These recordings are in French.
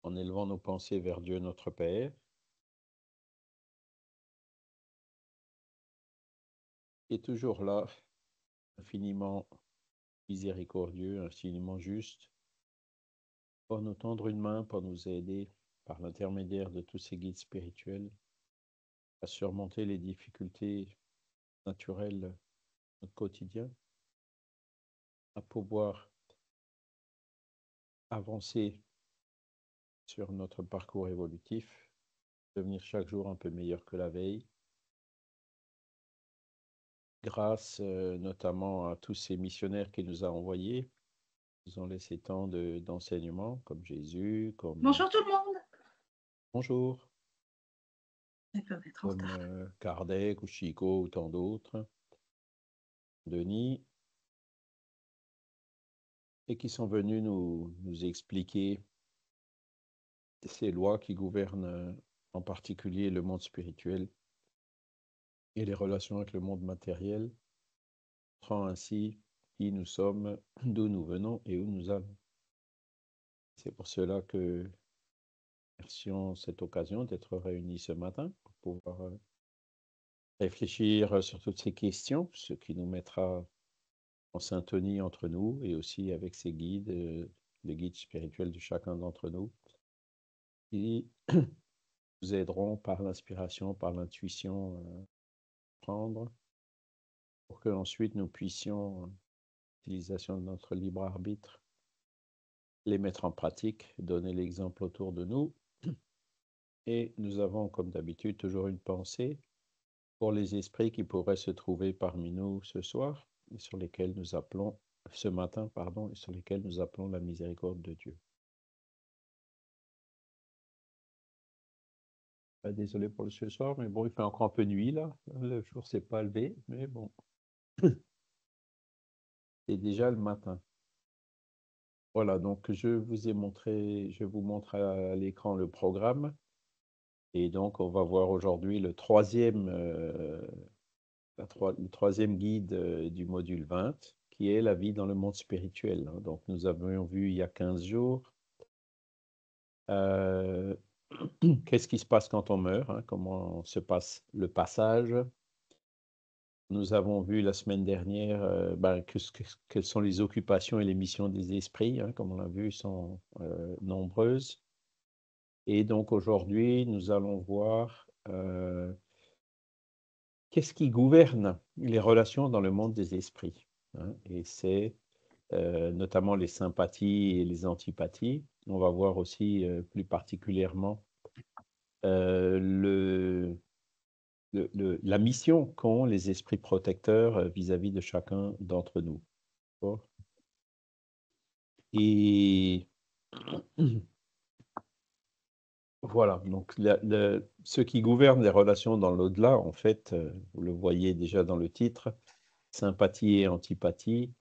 en élevant nos pensées vers Dieu notre Père, qui est toujours là, infiniment miséricordieux, infiniment juste, pour nous tendre une main, pour nous aider, par l'intermédiaire de tous ces guides spirituels, à surmonter les difficultés naturelles de notre quotidien, à pouvoir avancer sur notre parcours évolutif, devenir chaque jour un peu meilleur que la veille, grâce notamment à tous ces missionnaires qu'il nous a envoyés. Ils ont laissé tant d'enseignements, comme Jésus, comme Bonjour tout le monde. Bonjour, Ils peuvent être en comme retard. Kardec ou Chico ou tant d'autres, Denis, et qui sont venus nous expliquer ces lois qui gouvernent en particulier le monde spirituel et les relations avec le monde matériel, montrant ainsi qui nous sommes, d'où nous venons et où nous allons. C'est pour cela que merci cette occasion d'être réunis ce matin pour pouvoir réfléchir sur toutes ces questions, ce qui nous mettra en syntonie entre nous et aussi avec ces guides, les guides spirituels de chacun d'entre nous, qui nous aideront par l'inspiration, par l'intuition à prendre, pour que ensuite nous puissions, utilisation de notre libre arbitre, les mettre en pratique, donner l'exemple autour de nous. Et nous avons, comme d'habitude, toujours une pensée pour les esprits qui pourraient se trouver parmi nous ce soir et sur lesquels nous appelons, ce matin, pardon, et sur lesquels nous appelons la miséricorde de Dieu. Désolé pour ce soir, mais bon, il fait encore un peu nuit là. Le jour s'est pas levé, mais bon, c'est déjà le matin. Voilà, donc je vous montre à l'écran le programme. Et donc, on va voir aujourd'hui le troisième guide du module 20, qui est la vie dans le monde spirituel. Donc, nous avions vu il y a 15 jours qu'est-ce qui se passe quand on meurt, comment se passe le passage. Nous avons vu la semaine dernière quelles sont les occupations et les missions des esprits, comme on l'a vu, sont nombreuses. Et donc aujourd'hui, nous allons voir qu'est-ce qui gouverne les relations dans le monde des esprits. Et c'est notamment les sympathies et les antipathies. On va voir aussi plus particulièrement la mission qu'ont les esprits protecteurs vis-à-vis de chacun d'entre nous. Et voilà, donc ce qui gouverne les relations dans l'au-delà, en fait, vous le voyez déjà dans le titre, sympathie et antipathie,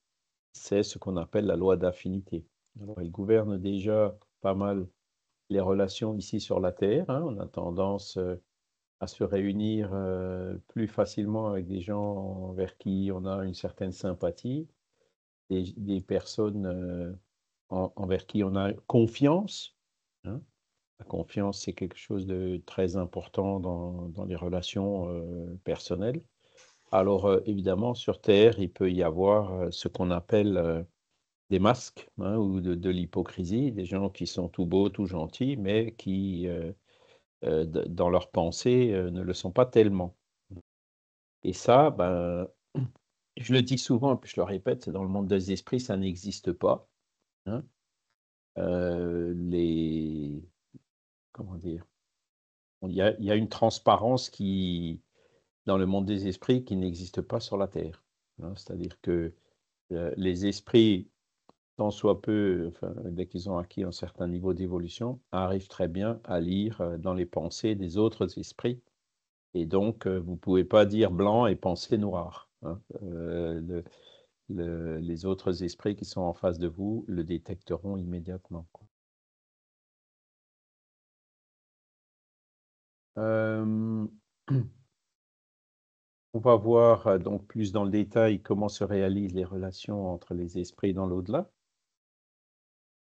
c'est ce qu'on appelle la loi d'affinité. Alors, elle gouverne déjà pas mal les relations ici sur la Terre. On a tendance à se réunir plus facilement avec des gens vers qui on a une certaine sympathie, des personnes envers qui on a confiance. hein. La confiance, c'est quelque chose de très important dans les relations personnelles. Alors, évidemment, sur Terre, il peut y avoir ce qu'on appelle des masques ou de l'hypocrisie, des gens qui sont tout beaux, tout gentils, mais qui, dans leur pensée, ne le sont pas tellement. Et ça, je le dis souvent, et puis je le répète, dans le monde des esprits, ça n'existe pas. hein. Les, comment dire, il y a une transparence dans le monde des esprits qui n'existe pas sur la Terre. C'est-à-dire que les esprits, tant soit peu, enfin, dès qu'ils ont acquis un certain niveau d'évolution, arrivent très bien à lire dans les pensées des autres esprits. Et donc, vous ne pouvez pas dire blanc et penser noir. Les autres esprits qui sont en face de vous le détecteront immédiatement. Euh, On va voir donc plus dans le détail comment se réalisent les relations entre les esprits dans l'au-delà.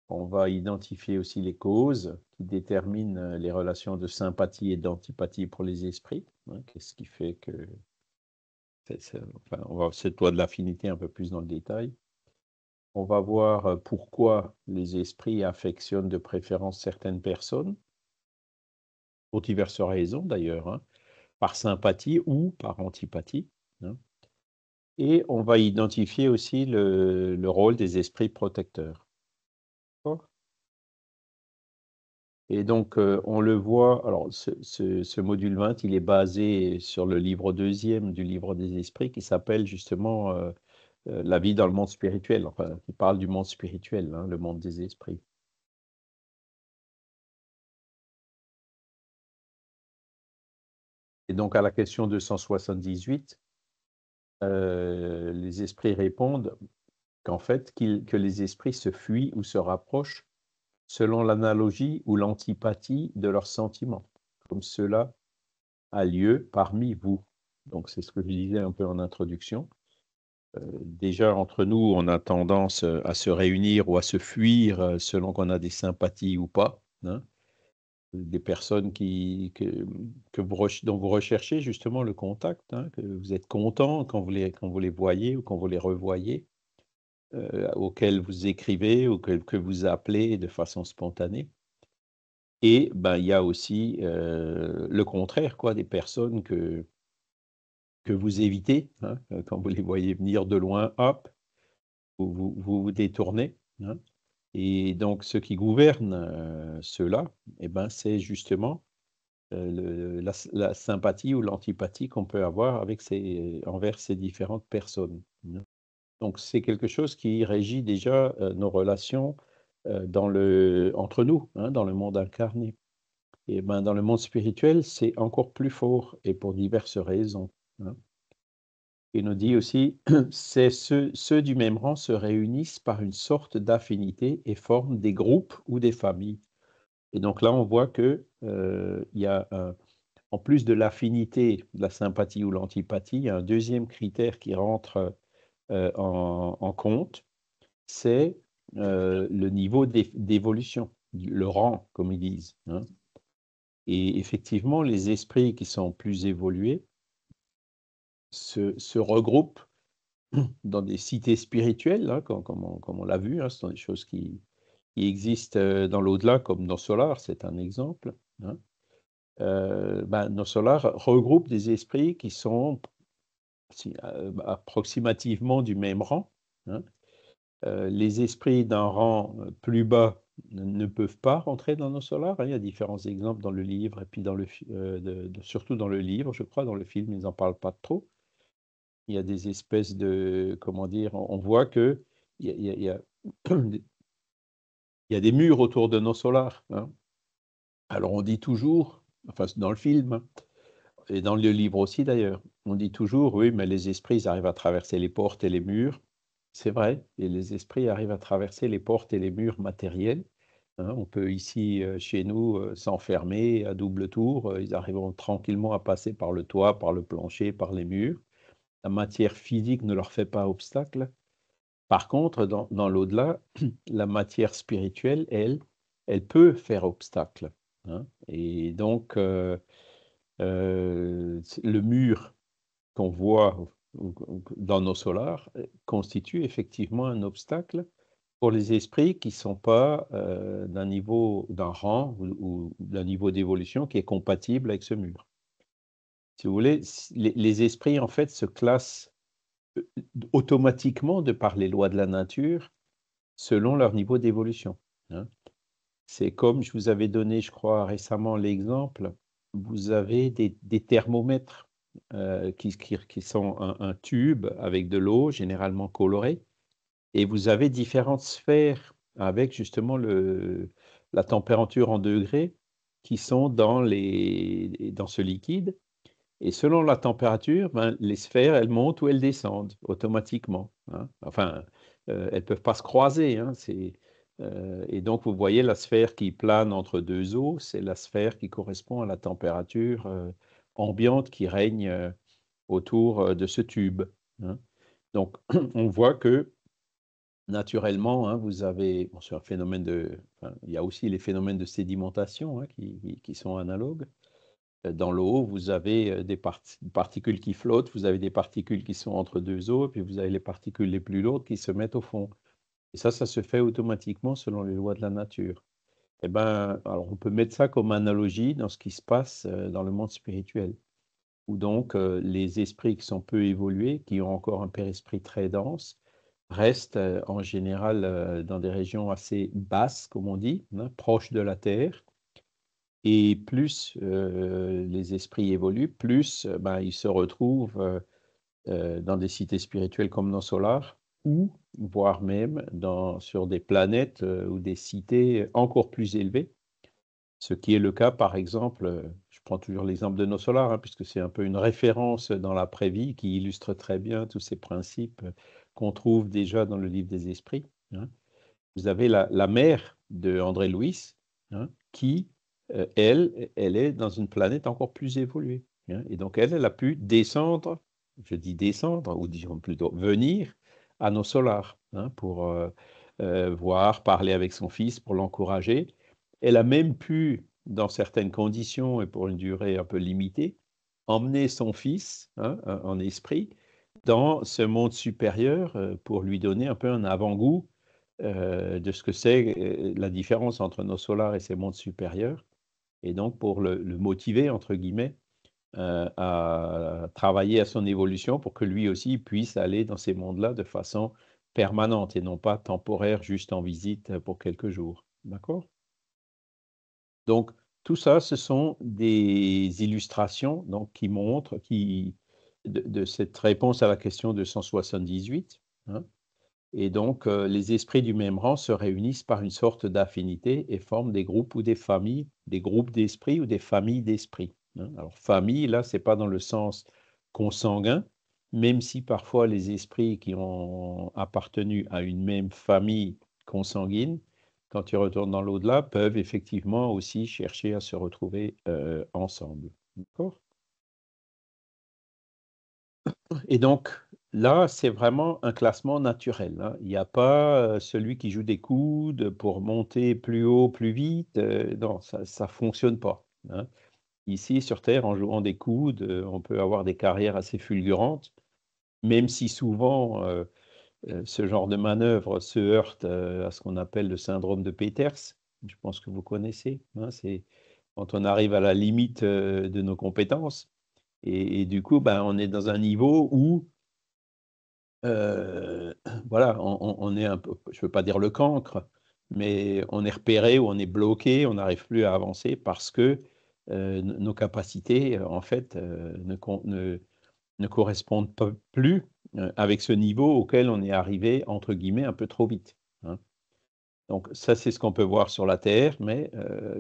On va identifier aussi les causes qui déterminent les relations de sympathie et d'antipathie pour les esprits. Qu'est-ce qui fait que... Enfin, on va voir cette loi de l'affinité un peu plus dans le détail. On va voir pourquoi les esprits affectionnent de préférence certaines personnes, pour diverses raisons d'ailleurs, par sympathie ou par antipathie. Et on va identifier aussi le rôle des esprits protecteurs. D'accord. Et donc, on le voit, alors ce module 20, il est basé sur le livre deuxième du livre des esprits qui s'appelle justement La vie dans le monde spirituel, enfin, qui parle du monde spirituel, le monde des esprits. Et donc, à la question 278, les esprits répondent qu'en fait, que les esprits se fuient ou se rapprochent selon l'analogie ou l'antipathie de leurs sentiments, comme cela a lieu parmi vous. Donc, c'est ce que je disais un peu en introduction. Déjà, entre nous, on a tendance à se réunir ou à se fuir selon qu'on a des sympathies ou pas. Des personnes dont vous recherchez justement le contact, que vous êtes content quand vous les voyez ou quand vous les revoyez, auxquels vous écrivez ou que vous appelez de façon spontanée. Et ben, il y a aussi le contraire, quoi, des personnes que vous évitez, quand vous les voyez venir de loin, hop, vous détournez. Et donc, ce qui gouverne ceux-là, eh ben, c'est justement la sympathie ou l'antipathie qu'on peut avoir envers ces différentes personnes. Donc, c'est quelque chose qui régit déjà nos relations entre nous, dans le monde incarné. Et ben, dans le monde spirituel, c'est encore plus fort et pour diverses raisons. Il nous dit aussi, c'est ceux du même rang se réunissent par une sorte d'affinité et forment des groupes ou des familles. Et donc là, on voit que il y a en plus de l'affinité, de la sympathie ou l'antipathie, il y a un deuxième critère qui rentre en compte, c'est le niveau d'évolution, le rang, comme ils disent. Et effectivement, les esprits qui sont plus évolués se regroupent dans des cités spirituelles, comme on l'a vu, ce sont des choses qui existent dans l'au-delà, comme nos solars, c'est un exemple. Nos solars regroupent des esprits qui sont approximativement du même rang. Les esprits d'un rang plus bas ne peuvent pas rentrer dans nos solars. Il y a différents exemples dans le livre, et puis surtout dans le livre, je crois, dans le film, ils n'en parlent pas trop. Il y a des espèces de, comment dire, on voit que il y a, il y a des murs autour de nos solars. Alors on dit toujours, enfin dans le film, et dans le livre aussi d'ailleurs, on dit toujours, oui, mais les esprits ils arrivent à traverser les portes et les murs. C'est vrai, et les esprits arrivent à traverser les portes et les murs matériels. On peut ici, chez nous, s'enfermer à double tour. Ils arriveront tranquillement à passer par le toit, par le plancher, par les murs. La matière physique ne leur fait pas obstacle. Par contre, dans l'au-delà, la matière spirituelle, elle peut faire obstacle. Et donc, le mur qu'on voit dans nos solars constitue effectivement un obstacle pour les esprits qui ne sont pas d'un rang ou d'un niveau d'évolution qui est compatible avec ce mur. Si vous voulez, les esprits, en fait, se classent automatiquement de par les lois de la nature selon leur niveau d'évolution. C'est comme je vous avais donné, je crois, récemment l'exemple, vous avez des thermomètres qui sont un tube avec de l'eau, généralement colorée, et vous avez différentes sphères avec justement la température en degrés qui sont dans ce liquide. Et selon la température, les sphères, elles montent ou elles descendent automatiquement. Enfin, elles ne peuvent pas se croiser. Et donc, vous voyez la sphère qui plane entre deux eaux, c'est la sphère qui correspond à la température ambiante qui règne autour de ce tube. Donc, on voit que naturellement, hein, vous avez, bon, c'est un phénomène enfin, il y a aussi les phénomènes de sédimentation, hein, qui sont analogues. Dans l'eau, vous avez des particules qui flottent, vous avez des particules qui sont entre deux eaux, puis vous avez les particules les plus lourdes qui se mettent au fond. Et ça se fait automatiquement selon les lois de la nature. Eh ben, alors on peut mettre ça comme analogie dans ce qui se passe dans le monde spirituel, où donc les esprits qui sont peu évolués, qui ont encore un père-esprit très dense, restent en général dans des régions assez basses, comme on dit, hein, proches de la Terre. Et plus les esprits évoluent, plus ben, ils se retrouvent dans des cités spirituelles comme nos solars, ou voire même sur des planètes ou des cités encore plus élevées. Ce qui est le cas, par exemple, je prends toujours l'exemple de nos solars, hein, puisque c'est un peu une référence dans l'après-vie qui illustre très bien tous ces principes qu'on trouve déjà dans le livre des esprits, hein. Vous avez la mère de André Louis, hein, qui, elle est dans une planète encore plus évoluée, hein. Et donc, elle a pu descendre, je dis descendre, ou disons plutôt venir à nos solars, hein, pour voir, parler avec son fils, pour l'encourager. Elle a même pu, dans certaines conditions et pour une durée un peu limitée, emmener son fils, hein, en esprit dans ce monde supérieur pour lui donner un peu un avant-goût de ce que c'est la différence entre nos solars et ces mondes supérieurs, et donc pour le motiver, entre guillemets, à travailler à son évolution pour que lui aussi puisse aller dans ces mondes-là de façon permanente et non pas temporaire, juste en visite pour quelques jours. D'accord? Donc, tout ça, ce sont des illustrations donc, qui montrent de cette réponse à la question 278, hein. Et donc, les esprits du même rang se réunissent par une sorte d'affinité et forment des groupes ou des familles, des groupes d'esprits ou des familles d'esprits, hein. Alors, famille, là, c'est pas dans le sens consanguin, même si parfois les esprits qui ont appartenu à une même famille consanguine, quand ils retournent dans l'au-delà, peuvent effectivement aussi chercher à se retrouver ensemble. D'accord? Et donc, là, c'est vraiment un classement naturel, hein. Il n'y a pas celui qui joue des coudes pour monter plus haut, plus vite. Non, ça ne fonctionne pas, hein. Ici, sur Terre, en jouant des coudes, on peut avoir des carrières assez fulgurantes, même si souvent, ce genre de manœuvre se heurte à ce qu'on appelle le syndrome de Peters. Je pense que vous connaissez, hein, c'est quand on arrive à la limite de nos compétences. Et du coup, ben, on est dans un niveau où Heu, voilà, on est un peu, je ne veux pas dire le cancre, mais on est repéré ou on est bloqué, on n'arrive plus à avancer parce que, nos capacités, en fait, ne correspondent plus, avec ce niveau auquel on est arrivé, entre guillemets, «un peu trop vite», hein. Donc ça, c'est ce qu'on peut voir sur la terre, mais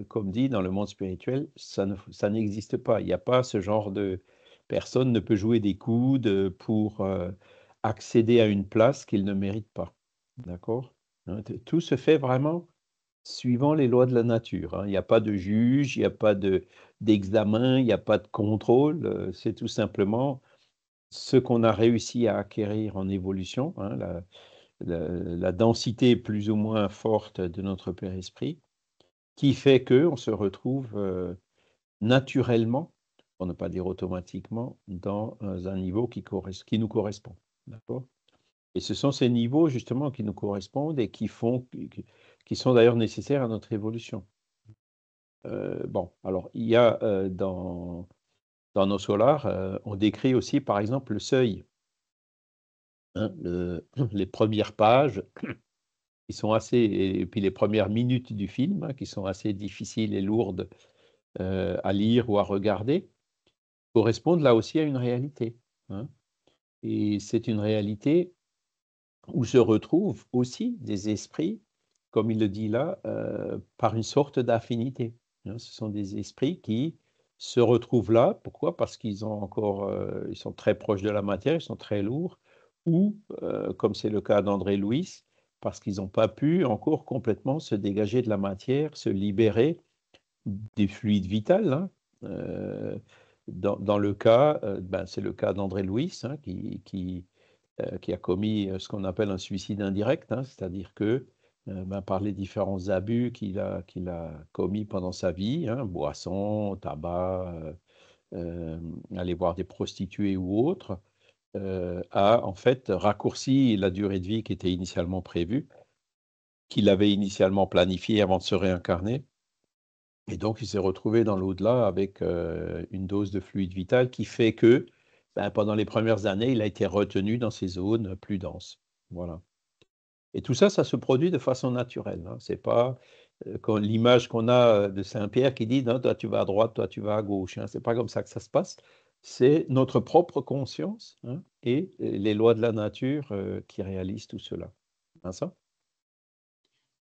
comme dit, dans le monde spirituel, ça n'existe pas. Il n'y a pas ce genre de personne ne peut jouer des coudes, pour, accéder à une place qu'il ne mérite pas. D'accord? Hein, tout se fait vraiment suivant les lois de la nature, hein. Il n'y a pas de juge, il n'y a pas d'examen, il n'y a pas de contrôle, c'est tout simplement ce qu'on a réussi à acquérir en évolution, hein, la densité plus ou moins forte de notre Père Esprit, qui fait qu'on se retrouve naturellement, pour ne pas dire automatiquement, dans un niveau qui nous correspond. D'accord? Et ce sont ces niveaux justement qui nous correspondent et qui sont d'ailleurs nécessaires à notre évolution. Bon, alors il y a dans nos solars, on décrit aussi par exemple le seuil, hein, les premières pages qui sont assez, et puis les premières minutes du film, hein, qui sont assez difficiles et lourdes à lire ou à regarder, correspondent là aussi à une réalité, hein. Et c'est une réalité où se retrouvent aussi des esprits, comme il le dit là, par une sorte d'affinité, hein. Ce sont des esprits qui se retrouvent là. Pourquoi? Parce qu'ils ont encore, ils sont très proches de la matière, ils sont très lourds, ou, comme c'est le cas d'André Louis, parce qu'ils n'ont pas pu encore complètement se dégager de la matière, se libérer des fluides vitaux, hein. Dans le cas, ben, c'est le cas d'André Louis, hein, qui qui a commis ce qu'on appelle un suicide indirect, hein, c'est-à-dire que par les différents abus qu'il a commis pendant sa vie, hein, boisson, tabac, aller voir des prostituées ou autres, a en fait raccourci la durée de vie qui était initialement prévue, qu'il avait initialement planifiée avant de se réincarner. Et donc, il s'est retrouvé dans l'au-delà avec une dose de fluide vital qui fait que pendant les premières années, il a été retenu dans ces zones plus denses. Voilà. Et tout ça, ça se produit de façon naturelle, hein. C'est pas l'image qu'on a de Saint-Pierre qui dit non, toi tu vas à droite, toi tu vas à gauche, hein. C'est pas comme ça que ça se passe. C'est notre propre conscience, hein, et les lois de la nature qui réalisent tout cela. Vincent?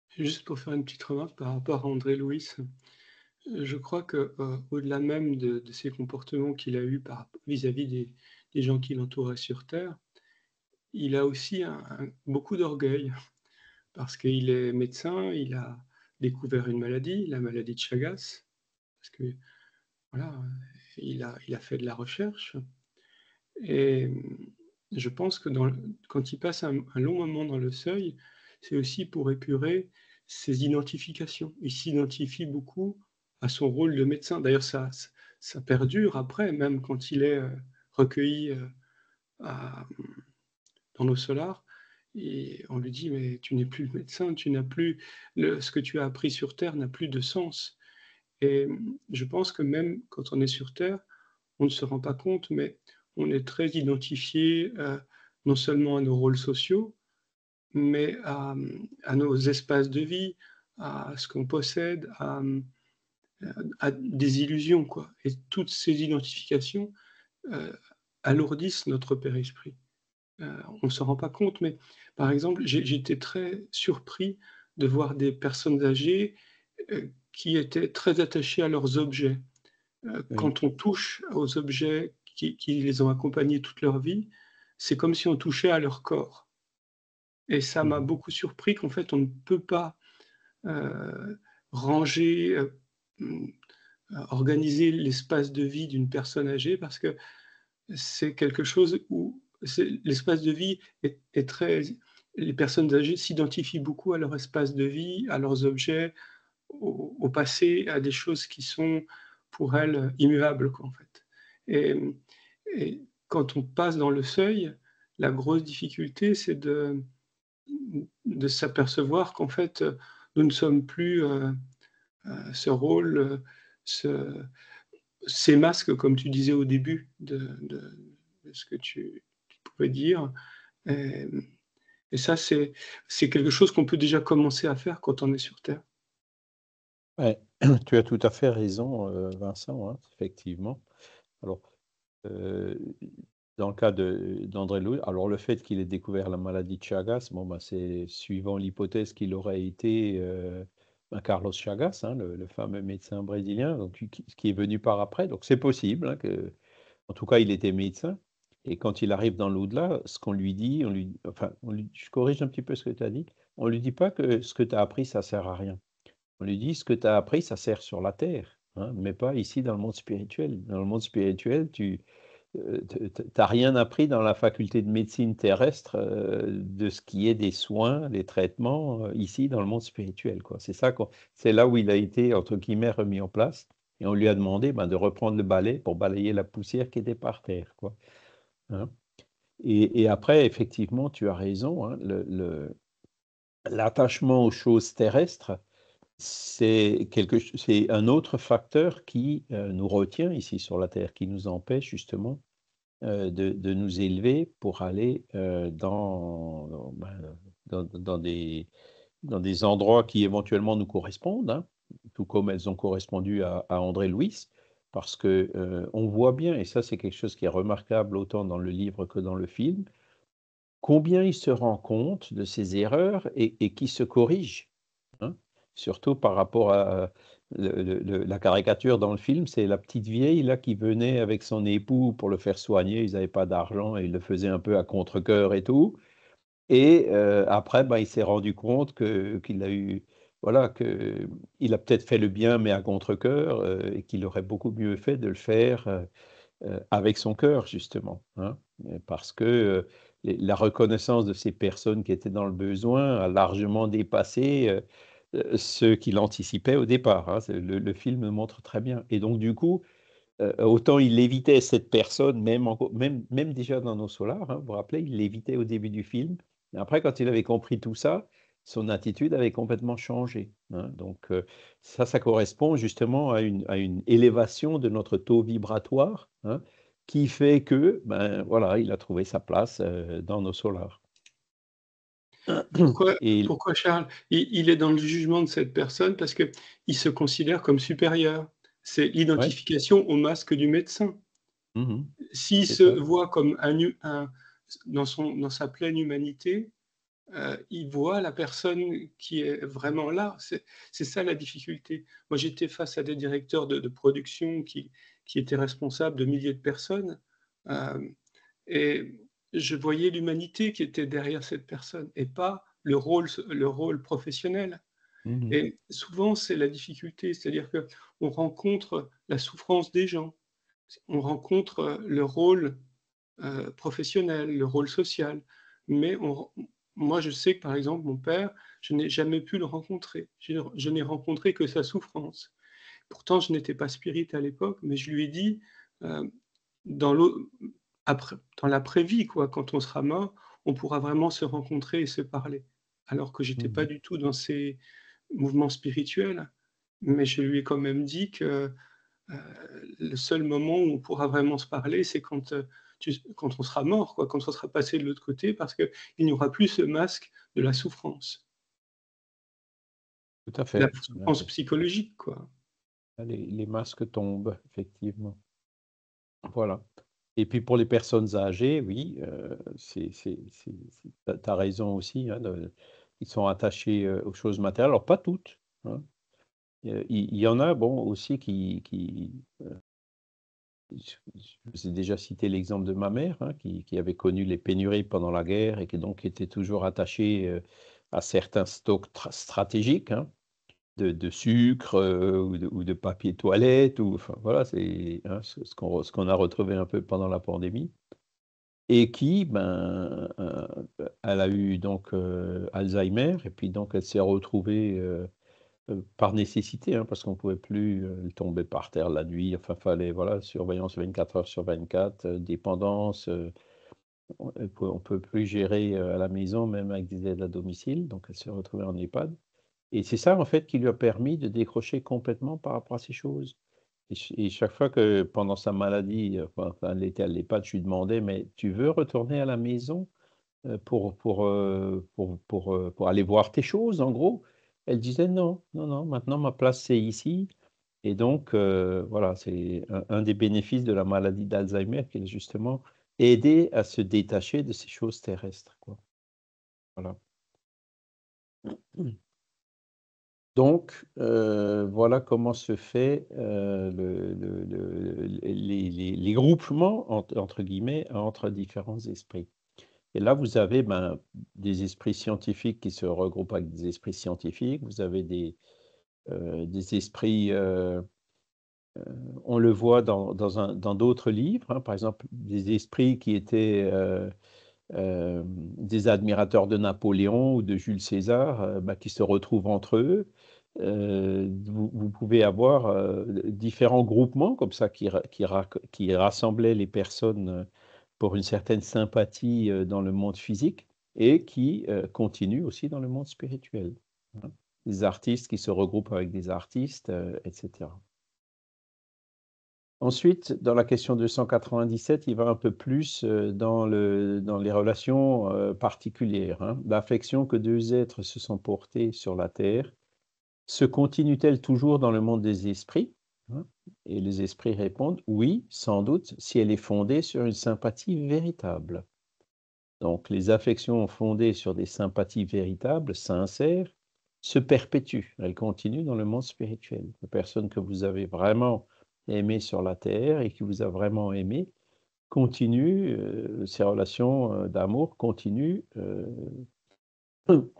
Juste pour faire une petite remarque par rapport à André Louis, je crois que, au-delà même de ces comportements qu'il a eus vis-à-vis des gens qui l'entouraient sur terre, il a aussi beaucoup d'orgueil parce qu'il est médecin, il a découvert une maladie, la maladie de Chagas, parce que voilà, il a fait de la recherche et je pense que quand il passe un long moment dans le seuil, c'est aussi pour épurer ses identifications. Il s'identifie beaucoup à son rôle de médecin. D'ailleurs, ça perdure après, même quand il est recueilli à- dans nos solars. Et on lui dit, mais tu n'es plus le médecin, tu n'as plus ce que tu as appris sur Terre n'a plus de sens. Et je pense que même quand on est sur Terre, on ne se rend pas compte, mais on est très identifié non seulement à nos rôles sociaux, mais à nos espaces de vie, à ce qu'on possède, à des illusions, quoi. Et toutes ces identifications euh, alourdissent notre père-esprit. On ne se rend pas compte, mais par exemple, j'étais très surpris de voir des personnes âgées qui étaient très attachées à leurs objets. Oui. Quand on touche aux objets qui les ont accompagnés toute leur vie, c'est comme si on touchait à leur corps. Et ça m'a Mhm. beaucoup surpris qu'en fait, on ne peut pas ranger, mmh, organiser l'espace de vie d'une personne âgée parce que c'est quelque chose où l'espace de vie est très. Les personnes âgées s'identifient beaucoup à leur espace de vie, à leurs objets, au passé, à des choses qui sont pour elles immuables, quoi, en fait. Et, et quand on passe dans le seuil, la grosse difficulté, c'est de s'apercevoir qu'en fait, nous ne sommes plus ce rôle, ce, ces masques, comme tu disais au début de ce que tu pouvais dire. Et, et ça, c'est quelque chose qu'on peut déjà commencer à faire quand on est sur Terre. Ouais, tu as tout à fait raison, Vincent, hein, effectivement. Alors, euh, dans le cas d'André Louis, alors le fait qu'il ait découvert la maladie de Chagas, bon, c'est suivant l'hypothèse qu'il aurait été Carlos Chagas, hein, le fameux médecin brésilien, donc, qui est venu par après. Donc c'est possible, hein, en tout cas, il était médecin. Et quand il arrive dans l'au-delà, ce qu'on lui dit, enfin, je corrige un petit peu ce que tu as dit, on lui dit pas que ce que tu as appris, ça sert à rien. On lui dit ce que tu as appris, ça sert sur la terre, hein, mais pas ici dans le monde spirituel. Dans le monde spirituel, tu n'as rien appris dans la faculté de médecine terrestre de ce qui est des soins, des traitements, ici dans le monde spirituel, quoi. C'est là où il a été, entre guillemets, remis en place. Et on lui a demandé de reprendre le balai pour balayer la poussière qui était par terre, quoi, hein. Et après, effectivement, tu as raison, hein, l'attachement aux choses terrestres, c'est un autre facteur qui nous retient ici sur la Terre, qui nous empêche justement de nous élever pour aller dans des endroits qui éventuellement nous correspondent, hein, tout comme elles ont correspondu à André Louis, parce que on voit bien, et ça c'est quelque chose qui est remarquable autant dans le livre que dans le film, combien il se rend compte de ses erreurs et qui se corrige, hein. Surtout par rapport à la caricature dans le film, c'est la petite vieille là qui venait avec son époux pour le faire soigner. Ils n'avaient pas d'argent et il le faisait un peu à contre-cœur et tout. Et après, il s'est rendu compte qu'il a eu, voilà, que il a peut-être fait le bien, mais à contre-cœur, et qu'il aurait beaucoup mieux fait de le faire avec son cœur, justement, hein. Parce que la reconnaissance de ces personnes qui étaient dans le besoin a largement dépassé ceux qui l'anticipaient au départ, hein. Le film le montre très bien. Et donc, du coup, autant il évitait cette personne, même déjà dans Nos Solars, hein, vous vous rappelez, il l'évitait au début du film. Et après, quand il avait compris tout ça, son attitude avait complètement changé, hein. Donc, ça correspond justement à une élévation de notre taux vibratoire, hein, qui fait que, ben voilà, il a trouvé sa place dans Nos Solars. Pourquoi, Et, pourquoi Charles? Il est dans le jugement de cette personne parce qu'il se considère comme supérieur. C'est ouais, l'identification au masque du médecin. mhm, S'il c'est se ça. voit comme dans sa pleine humanité, il voit la personne qui est vraiment là. C'est ça la difficulté. Moi, j'étais face à des directeurs de production qui étaient responsables de milliers de personnes, et je voyais l'humanité qui était derrière cette personne et pas le rôle professionnel. Mhm, Et souvent, c'est la difficulté, c'est-à-dire qu'on rencontre la souffrance des gens, on rencontre le rôle professionnel, le rôle social, mais moi, je sais que, par exemple, mon père, je n'ai jamais pu le rencontrer. Je n'ai rencontré que sa souffrance. Pourtant, je n'étais pas spirit à l'époque, mais je lui ai dit, heu, dans l'au dans l'après-vie, quoi, quand on sera mort, on pourra vraiment se rencontrer et se parler. Alors que j'étais pas mhm. du tout dans ces mouvements spirituels, mais je lui ai quand même dit que, le seul moment où on pourra vraiment se parler, c'est quand on sera mort, quoi, quand on sera passé de l'autre côté, parce qu'il n'y aura plus ce masque de la souffrance, Tout à la fait. souffrance psychologique, quoi. Les masques tombent, effectivement. Voilà. Et puis pour les personnes âgées, oui, tu as raison aussi, hein, ils sont attachés aux choses matérielles. Alors, pas toutes, hein. Il y en a, bon, aussi je vous ai déjà cité l'exemple de ma mère, hein, qui avait connu les pénuries pendant la guerre et qui donc était toujours attachée à certains stocks stratégiques, hein, de sucre ou de papier toilette, ou, enfin, voilà, c'est hein, ce qu'on a retrouvé un peu pendant la pandémie. Et qui, ben, elle a eu donc Alzheimer, et puis donc elle s'est retrouvée par nécessité, hein, parce qu'on ne pouvait plus, elle tombait par terre la nuit, enfin, fallait, voilà, surveillance 24 heures sur 24, dépendance, on ne peut plus gérer à la maison, même avec des aides à domicile, donc elle s'est retrouvée en EHPAD. Et c'est ça, en fait, qui lui a permis de décrocher complètement par rapport à ces choses. Et chaque fois que pendant sa maladie, enfin, quand elle était à l'EHPAD, je lui demandais: «Mais tu veux retourner à la maison, pour aller voir tes choses, en gros?» Elle disait: «Non, non, non, maintenant ma place, c'est ici». Et donc voilà, c'est un des bénéfices de la maladie d'Alzheimer, qui est justement aider à se détacher de ces choses terrestres, quoi. Voilà. Donc, voilà comment se fait, les groupements entre guillemets entre différents esprits. Et là, vous avez, ben, des esprits scientifiques qui se regroupent avec des esprits scientifiques. Vous avez des esprits, on le voit dans d'autres livres, hein, par exemple, des esprits qui étaient, des admirateurs de Napoléon ou de Jules César, bah, qui se retrouvent entre eux. Vous pouvez avoir différents groupements comme ça qui rassemblaient les personnes pour une certaine sympathie dans le monde physique, et qui continuent aussi dans le monde spirituel, hein. Des artistes qui se regroupent avec des artistes, etc. Ensuite, dans la question 297, il va un peu plus dans les relations particulières, hein. L'affection que deux êtres se sont portés sur la terre se continue-t-elle toujours dans le monde des esprits, hein? Et les esprits répondent: oui, sans doute, si elle est fondée sur une sympathie véritable. Donc, les affections fondées sur des sympathies véritables, sincères, se perpétuent. Elles continuent dans le monde spirituel. La personne que vous avez vraiment aimée sur la terre et qui vous a vraiment aimé continue, ces relations d'amour continuent,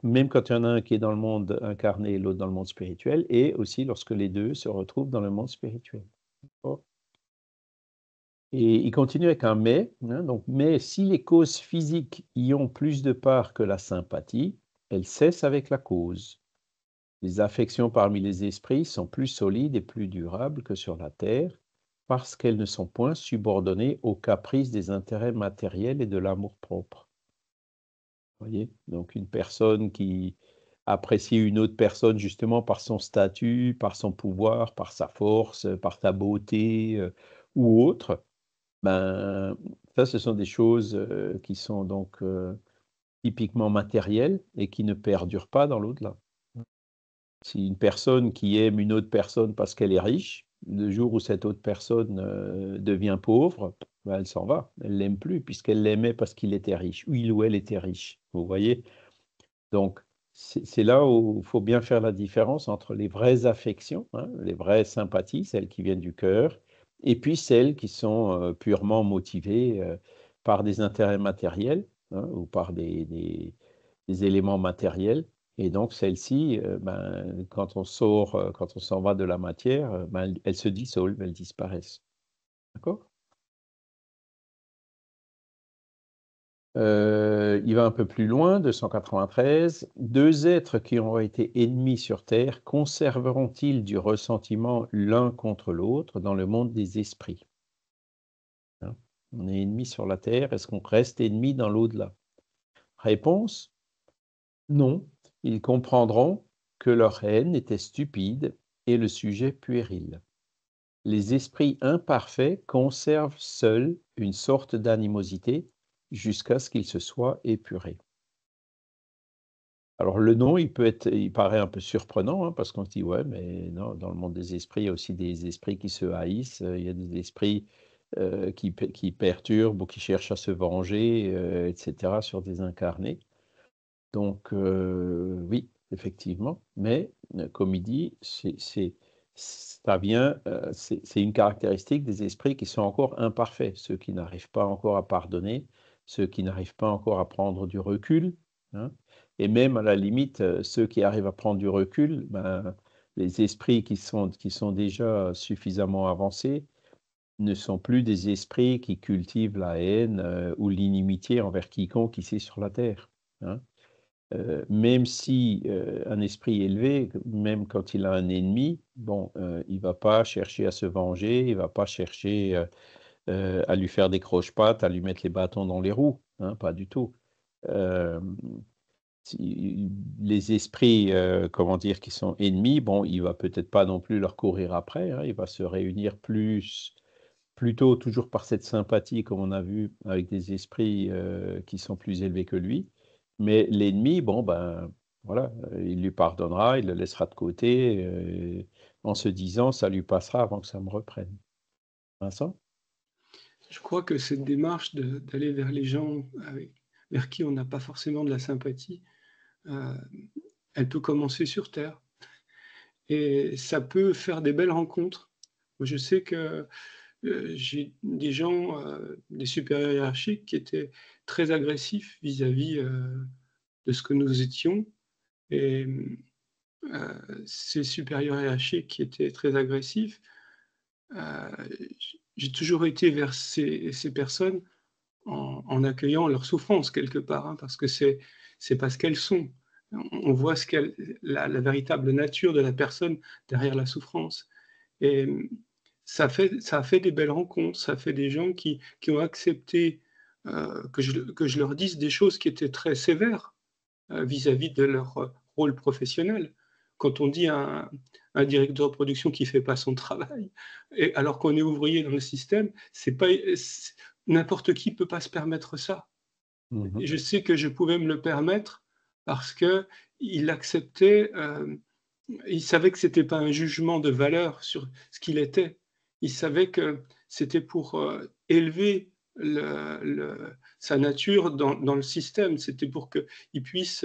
même quand il y en a un qui est dans le monde incarné et l'autre dans le monde spirituel, et aussi lorsque les deux se retrouvent dans le monde spirituel. D'accord? Et il continue avec un mais, hein, donc, mais si les causes physiques y ont plus de part que la sympathie, elles cessent avec la cause. Les affections parmi les esprits sont plus solides et plus durables que sur la terre, parce qu'elles ne sont point subordonnées aux caprices des intérêts matériels et de l'amour-propre. Voyez? Donc une personne qui apprécie une autre personne justement par son statut, par son pouvoir, par sa force, par sa beauté, ou autre, ben, ça, ce sont des choses, qui sont donc, typiquement matérielles et qui ne perdurent pas dans l'au-delà. Si une personne qui aime une autre personne parce qu'elle est riche, le jour où cette autre personne, devient pauvre, bah, elle s'en va. Elle l'aime plus puisqu'elle l'aimait parce qu'il était riche, ou il ou elle était riche. Vous voyez? Donc c'est là où il faut bien faire la différence entre les vraies affections, hein, les vraies sympathies, celles qui viennent du cœur, et puis celles qui sont, purement motivées, par des intérêts matériels, hein, ou par des éléments matériels. Et donc celles-ci, ben, quand on sort, quand on s'en va de la matière, ben, elles se dissolvent, elles disparaissent. D'accord? Il va un peu plus loin, 293. Deux êtres qui ont été ennemis sur terre conserveront-ils du ressentiment l'un contre l'autre dans le monde des esprits? Hein? On est ennemis sur la terre, est-ce qu'on reste ennemis dans l'au-delà? Réponse: non, ils comprendront que leur haine était stupide et le sujet puéril. Les esprits imparfaits conservent seuls une sorte d'animosité jusqu'à ce qu'ils se soient épurés. Alors le nom, il paraît un peu surprenant, hein, parce qu'on se dit: «Ouais, mais non, dans le monde des esprits, il y a aussi des esprits qui se haïssent, il y a des esprits, qui perturbent ou qui cherchent à se venger, et cetera sur des incarnés». Donc oui, effectivement, mais comme il dit, ça vient, c'est une caractéristique des esprits qui sont encore imparfaits, ceux qui n'arrivent pas encore à pardonner, ceux qui n'arrivent pas encore à prendre du recul, hein, et même à la limite, ceux qui arrivent à prendre du recul, ben, les esprits qui sont déjà suffisamment avancés ne sont plus des esprits qui cultivent la haine, ou l'inimitié envers quiconque ici sur la terre, hein. Même si, un esprit élevé, même quand il a un ennemi, bon, il va pas chercher à se venger, il va pas chercher, à lui faire des croche-pattes, à lui mettre les bâtons dans les roues, hein, pas du tout. Hem, si les esprits, comment dire, qui sont ennemis, bon, il va peut-être pas non plus leur courir après, hein, il va se réunir plutôt toujours par cette sympathie, comme on a vu, avec des esprits, qui sont plus élevés que lui. Mais l'ennemi, bon, ben, voilà, il lui pardonnera, il le laissera de côté, en se disant: «Ça lui passera avant que ça me reprenne». Vincent? Je crois que cette démarche d'aller vers les gens vers qui on n'a pas forcément de la sympathie, heu, elle peut commencer sur terre et ça peut faire des belles rencontres. Moi, je sais que, j'ai des gens, des supérieurs hiérarchiques qui étaient très agressifs vis-à-vis, de ce que nous étions et ces supérieurs hiérarchiques qui étaient très agressifs, j'ai toujours été vers ces personnes en accueillant leur souffrance quelque part, hein, parce que c'est pas ce qu'elles sont. On voit ce qu'elle la véritable nature de la personne derrière la souffrance et ça a fait des belles rencontres, ça a fait des gens qui ont accepté, que je leur dise des choses qui étaient très sévères, vis-à-vis de leur, rôle professionnel. Quand on dit à un directeur de production qui fait pas son travail et alors qu'on est ouvrier dans le système, c'est pas n'importe qui peut pas se permettre ça. Mmh. Et je sais que je pouvais me le permettre parce qu'il acceptait, il savait que c'était pas un jugement de valeur sur ce qu'il était. Il savait que c'était pour, élever sa nature dans le système. C'était pour qu'il puisse,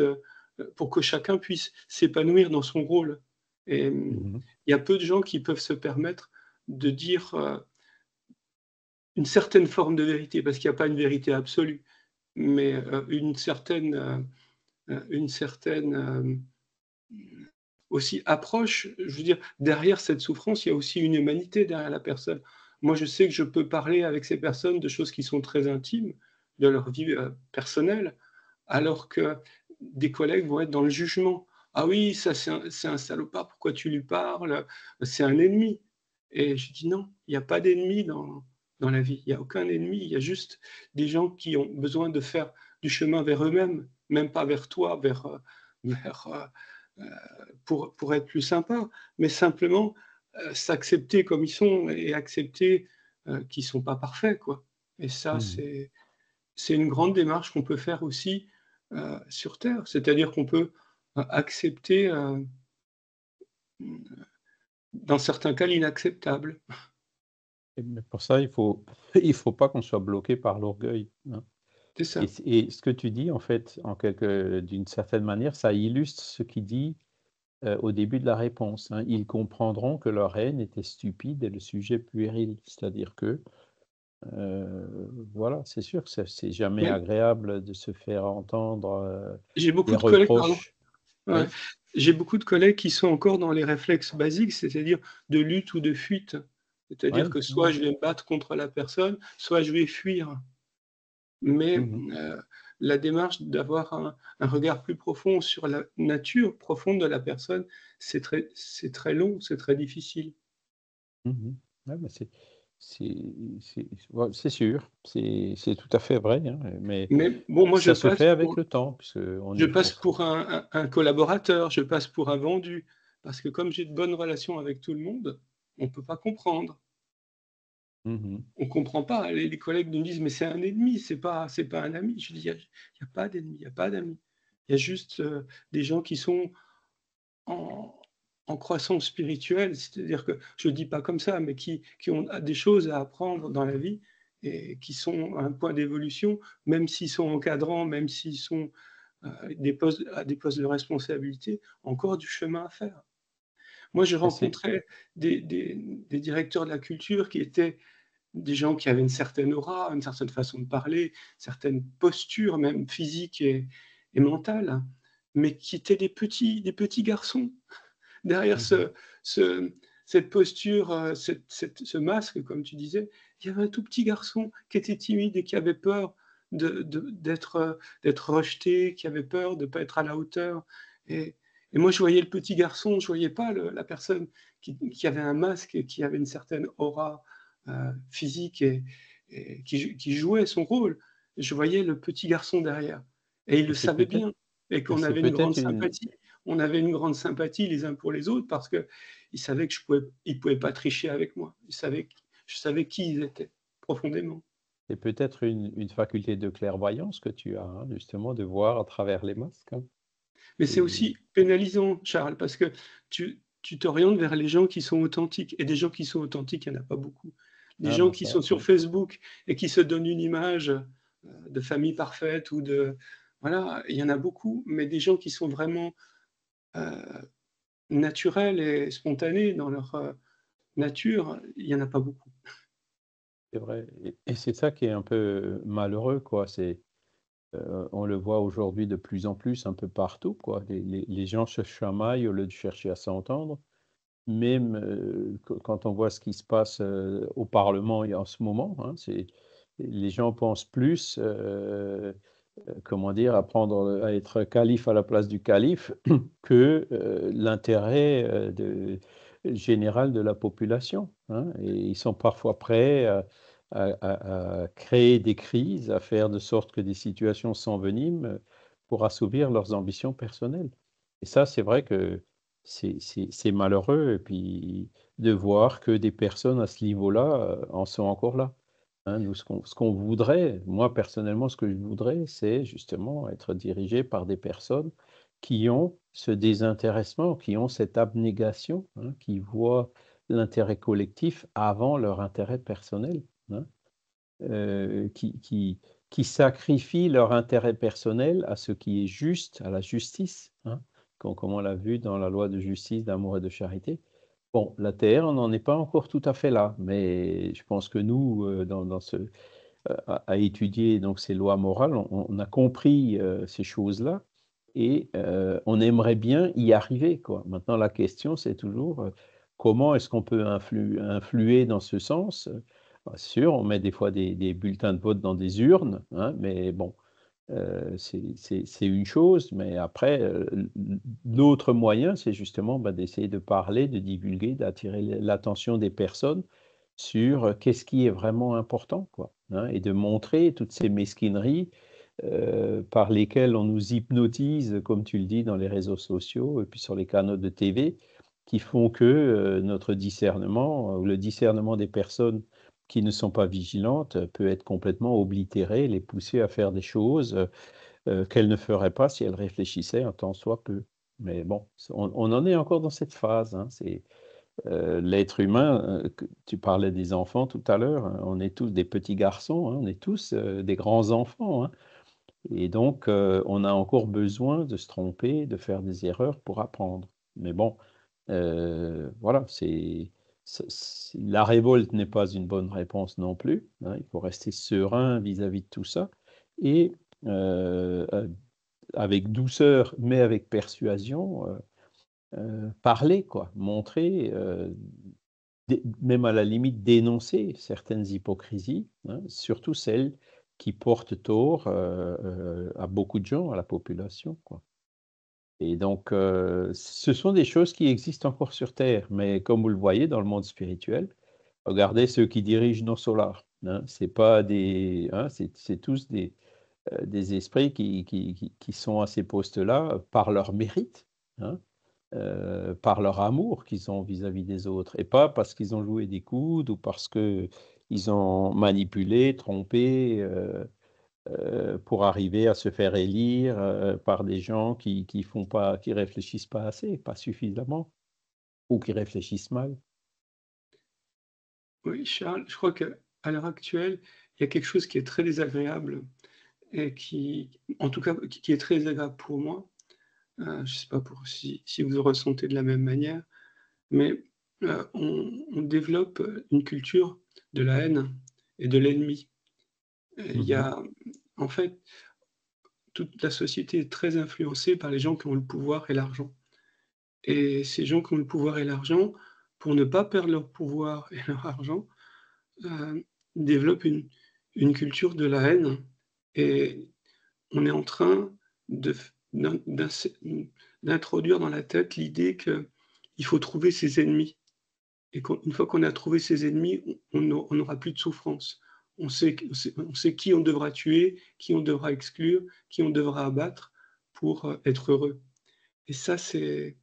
pour que chacun puisse s'épanouir dans son rôle et Mmh. il y a peu de gens qui peuvent se permettre de dire, une certaine forme de vérité, parce qu'il y a pas une vérité absolue, mais, une certaine, aussi approche, je veux dire, derrière cette souffrance, il y a aussi une humanité derrière la personne. Moi, je sais que je peux parler avec ces personnes de choses qui sont très intimes, de leur vie personnelle, alors que des collègues vont être dans le jugement. Ah oui, ça c'est un salopard, pourquoi tu lui parles? C'est un ennemi. Et je dis non, il n'y a pas d'ennemi dans la vie. Il n'y a aucun ennemi, il y a juste des gens qui ont besoin de faire du chemin vers eux-mêmes, même pas vers toi, vers, pour être plus sympa, mais simplement s'accepter comme ils sont et accepter qu'ils ne sont pas parfaits, quoi. Et ça, Mhm. c'est une grande démarche qu'on peut faire aussi sur Terre. C'est-à-dire qu'on peut accepter, dans certains cas, l'inacceptable. Mais pour ça, il faut pas qu'on soit bloqué par l'orgueil, hein. C'est ça. Et ce que tu dis, en fait, d'une certaine manière, ça illustre ce qu'il dit au début de la réponse, hein. Ils comprendront que leur haine était stupide et le sujet puéril. C'est-à-dire que, voilà, c'est sûr que c'est jamais Mais agréable de se faire entendre j'ai des beaucoup de collègues, pardon. reproches. Ouais. Oui, J'ai beaucoup de collègues qui sont encore dans les réflexes basiques, c'est-à-dire de lutte ou de fuite. C'est-à-dire oui, que soit oui. je vais me battre contre la personne, soit je vais fuir. Mais Mhm. la démarche d'avoir un regard plus profond sur la nature profonde de la personne, c'est très long, c'est très difficile. Mhm. Ouais, mais c'est ouais, c'est sûr, c'est tout à fait vrai, hein, mais Mais bon, moi, ça se fait avec le temps, puisqu'on je est passe on pour un collaborateur, je passe pour un vendu, parce que comme j'ai de bonnes relations avec tout le monde, on ne peut pas comprendre. mhm. On comprend pas. Les collègues nous disent: «Mais c'est un ennemi, c'est pas un ami». Je dis: «Il y a pas d'ennemi, il y a pas d'amis. Il y a juste, des gens qui sont en croissance spirituelle». C'est-à-dire que je le dis pas comme ça, mais qui ont des choses à apprendre dans la vie et qui sont à un point d'évolution, même s'ils sont encadrants, même s'ils sont, à des postes de responsabilité, encore du chemin à faire. Moi, j'ai Et c'est rencontré des directeurs de la culture qui étaient des gens qui avaient une certaine aura, une certaine façon de parler, certaines postures même physiques et mentales, mais qui étaient des petits garçons. Derrière mhm. ce cette posture, ce masque, comme tu disais, il y avait un tout petit garçon qui était timide et qui avait peur d'être rejeté, qui avait peur de ne pas être à la hauteur et moi je voyais le petit garçon, je voyais pas la personne qui avait un masque et qui avait une certaine aura, physique et qui jouait son rôle. Je voyais le petit garçon derrière et il et le savait bien et et qu'on c'est avait une grande peut-être une sympathie. On avait une grande sympathie les uns pour les autres parce qu'ils savaient que ils pouvaient pas tricher avec moi. Je savais qui ils étaient profondément. c'est peut-être une faculté de clairvoyance que tu as, hein, justement, de voir à travers les masques, hein. Mais c'est C'est aussi pénalisant, Charles, parce que tu t'orientes vers les gens qui sont authentiques et des gens qui sont authentiques, il y en a pas beaucoup. Des ah gens non, qui ça, sont sur Facebook et qui se donnent une image, de famille parfaite ou de voilà, il y en a beaucoup, mais des gens qui sont vraiment, heu, naturels et spontanés dans leur, nature, il y en a pas beaucoup. c'est vrai et c'est ça qui est un peu malheureux, quoi. On le voit aujourd'hui de plus en plus un peu partout, quoi. Les gens se chamaillent au lieu de chercher à s'entendre. Même, quand on voit ce qui se passe, au parlement et en ce moment, hein, c'est les gens pensent plus, comment dire? À être calife à la place du calife que, l'intérêt, général de la population, hein, et ils sont parfois prêts à créer des crises, à faire de sorte que des situations s'enveniment, pour assouvir leurs ambitions personnelles. Et ça, c'est vrai que c'est malheureux et puis de voir que des personnes à ce niveau-là, en sont encore là. Hein, nous, ce qu'on voudrait, moi personnellement, ce que je voudrais, c'est justement être dirigé par des personnes qui ont ce désintéressement, qui ont cette abnégation, hein, qui voient l'intérêt collectif avant leur intérêt personnel, hein, qui sacrifient leur intérêt personnel à ce qui est juste, à la justice, hein, comme on l'a vu dans la loi de justice, d'amour et de charité. Bon, la terre, on n'en est pas encore tout à fait là, mais je pense que nous, dans ce à étudier donc ces lois morales, on a compris, ces choses-là et on aimerait bien y arriver, quoi. Maintenant la question, c'est toujours, comment est-ce qu'on peut influer dans ce sens? Bien sûr, on met des fois des bulletins de vote dans des urnes, hein, mais bon, c'est une chose, mais après, l'autre moyen, c'est justement, d'essayer de parler, de divulguer, d'attirer l'attention des personnes sur, qu'est-ce qui est vraiment important, quoi, hein, et de montrer toutes ces mesquineries, par lesquelles on nous hypnotise, comme tu le dis, dans les réseaux sociaux et puis sur les canaux de TV, qui font que, notre discernement, ou le discernement des personnes qui ne sont pas vigilantes, peut être complètement oblitéré, les pousser à faire des choses, qu'elles ne feraient pas si elles réfléchissaient un tant soit peu. Mais bon, on en est encore dans cette phase, hein, c'est, l'être humain, que tu parlais des enfants tout à l'heure, hein, on est tous des petits garçons, hein, on est tous, des grands enfants, hein, et donc on a encore besoin de se tromper, de faire des erreurs pour apprendre. Mais bon, voilà, la révolte n'est pas une bonne réponse non plus, hein, il faut rester serein vis-à-vis de tout ça et avec douceur, mais avec persuasion, parler quoi, montrer, même à la limite dénoncer certaines hypocrisies, hein, surtout celles qui portent tort, à beaucoup de gens, à la population, quoi. Et donc, ce sont des choses qui existent encore sur terre, mais comme vous le voyez dans le monde spirituel, regardez ceux qui dirigent nos solars, hein. C'est pas des, hein, c'est tous des esprits qui sont à ces postes-là par leur mérite, hein, par leur amour qu'ils ont vis-à-vis des autres et pas parce qu'ils ont joué des coudes ou parce qu'ils ont manipulé, trompé, pour arriver à se faire élire, par des gens qui réfléchissent pas assez, pas suffisamment ou qui réfléchissent mal. Oui, Charles, je crois qu'à l'heure actuelle, il y a quelque chose qui est très désagréable et qui, en tout cas, qui est très désagréable pour moi. Je ne sais pas pour si vous le ressentez de la même manière, mais on développe une culture de la haine et de l'ennemi. Il y Mmh. a, en fait, toute la société est très influencée par les gens qui ont le pouvoir et l'argent. Et ces gens qui ont le pouvoir et l'argent, pour ne pas perdre leur pouvoir et leur argent, développent une culture de la haine et on est en train de f d'introduire dans la tête l'idée qu'il faut trouver ses ennemis et qu'une fois qu'on a trouvé ses ennemis, on n'aura plus de souffrance. On sait qui on devra tuer, qui on devra exclure, qui on devra abattre pour, être heureux et ça, c'est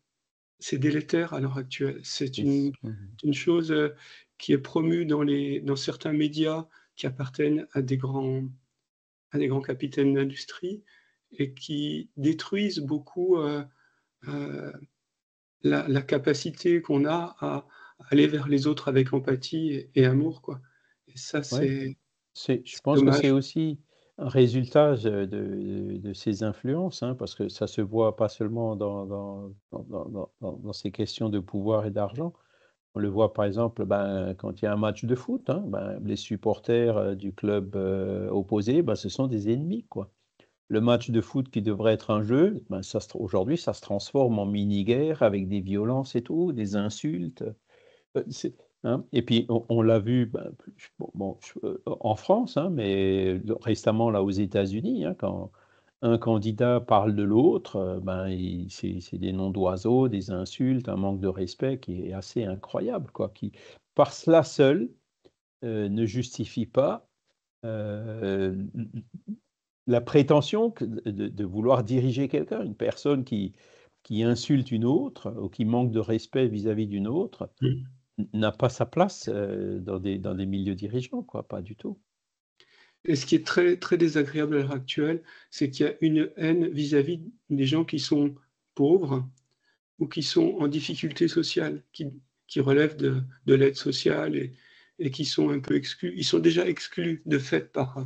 délétère à l'heure actuelle. C'est Mmh. une chose, qui est promue dans certains médias qui appartiennent à des grands capitaines d'industrie et qui détruisent beaucoup, heu, la capacité qu'on a à aller vers les autres avec empathie et amour, quoi et ça, Ouais. c'est Je c'est pense que c'est dommage. aussi un résultat de ces influences, hein, parce que ça se voit pas seulement dans ces questions de pouvoir et d'argent. On le voit par exemple, quand il y a un match de foot, hein, les supporters, du club, opposé, ce sont des ennemis, quoi. Le match de foot qui devrait être un jeu, aujourd'hui, ça se transforme en mini-guerre avec des violences et tout, des insultes. C'est Hein? Et puis on l'a vu, en France, hein, mais récemment là aux États-Unis, hein, quand un candidat parle de l'autre, c'est des noms d'oiseaux, des insultes, un manque de respect qui est assez incroyable, quoi, qui par cela seul, ne justifie pas, heu, la prétention de vouloir diriger quelqu'un. Une personne qui insulte une autre ou qui manque de respect vis-à-vis d'une autre, Mmh. n'a pas sa place, dans des milieux dirigeants, quoi, pas du tout. Et ce qui est très, très désagréable à l'heure actuelle, c'est qu'il y a une haine vis-à-vis des gens qui sont pauvres ou qui sont en difficulté sociale, qui relèvent de l'aide sociale et qui sont un peu exclus. Ils sont déjà exclus de fait par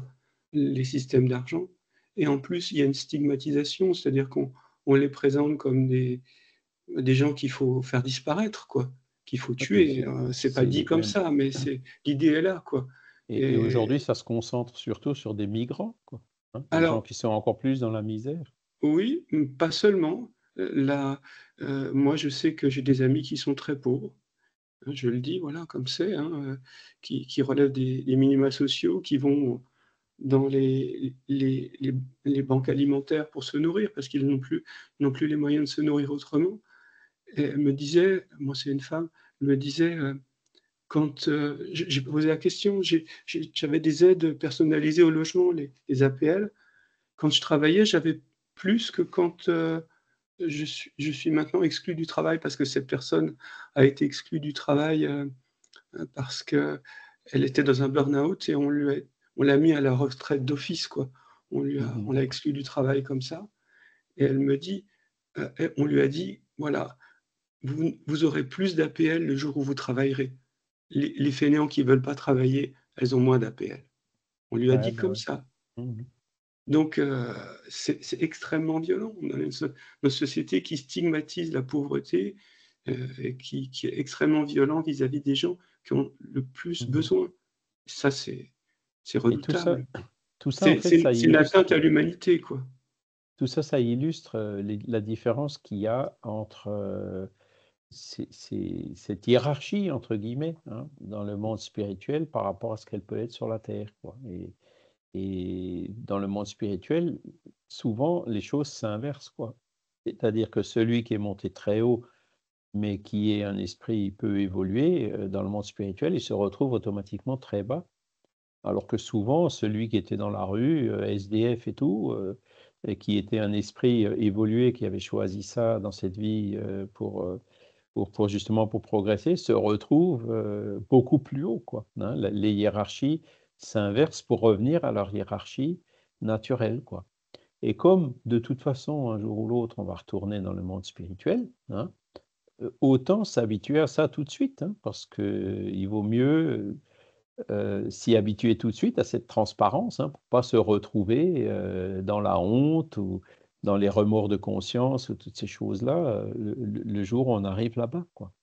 les systèmes d'argent et en plus, il y a une stigmatisation, c'est-à-dire qu'on les présente comme des gens qu'il faut faire disparaître, quoi, qu'il faut Ouais, mais tuer. C'est pas dit c'est comme même ça, mais hein, l'idée est là, quoi et et aujourd'hui, ça se concentre surtout sur des migrants, quoi, hein, des gens alors qui sont encore plus dans la misère. oui, pas seulement, moi je sais que j'ai des amis qui sont très pauvres je le dis, voilà, comme c'est, hein, qui relèvent des minima sociaux, qui vont dans les banques alimentaires pour se nourrir, parce qu'ils n'ont plus les moyens de se nourrir autrement. Et elle me disait, moi c'est une femme, elle me disait, quand, j'ai posé la question, j'avais des aides personnalisées au logement, les APL. Quand je travaillais, j'avais plus que quand, je suis maintenant exclu du travail parce que cette personne a été exclue du travail, parce qu'elle était dans un burn-out et on l'a mis à la retraite d'office, quoi. On Mhm. l'a exclue du travail comme ça et elle me dit, on lui a dit: «Voilà, vous aurez plus d'APL le jour où vous travaillerez. Les fainéants qui veulent pas travailler, elles ont moins d'APL». On lui a Ouais, dit bah comme ouais. ça. Mhm. Donc c'est extrêmement violent. On a une société qui stigmatise la pauvreté, et qui est extrêmement violent vis-à-vis des gens qui ont le plus Mhm. besoin. Ça, c'est Et redoutable. tout ça, en fait, C'est une atteinte à l'humanité, quoi. tout ça, ça illustre la différence qu'il y a entre cette hiérarchie, entre guillemets, hein, dans le monde spirituel par rapport à ce qu'elle peut être sur la terre, quoi. Et dans le monde spirituel, souvent, les choses s'inversent, quoi. C'est-à-dire que celui qui est monté très haut, mais qui est un esprit peu évolué, dans le monde spirituel, il se retrouve automatiquement très bas. Alors que souvent, celui qui était dans la rue, SDF et tout, et qui était un esprit, évolué, qui avait choisi ça dans cette vie, pour justement pour progresser, se retrouve, beaucoup plus haut, quoi, hein. La Les hiérarchies s'inversent pour revenir à leur hiérarchie naturelle, quoi. Et comme de toute façon, un jour ou l'autre, on va retourner dans le monde spirituel, hein, autant s'habituer à ça tout de suite, hein, parce qu'il vaut mieux, s'y habituer tout de suite à cette transparence, hein, pour pas se retrouver, dans la honte ou dans les remords de conscience ou toutes ces choses-là, le jour où on arrive là-bas, quoi.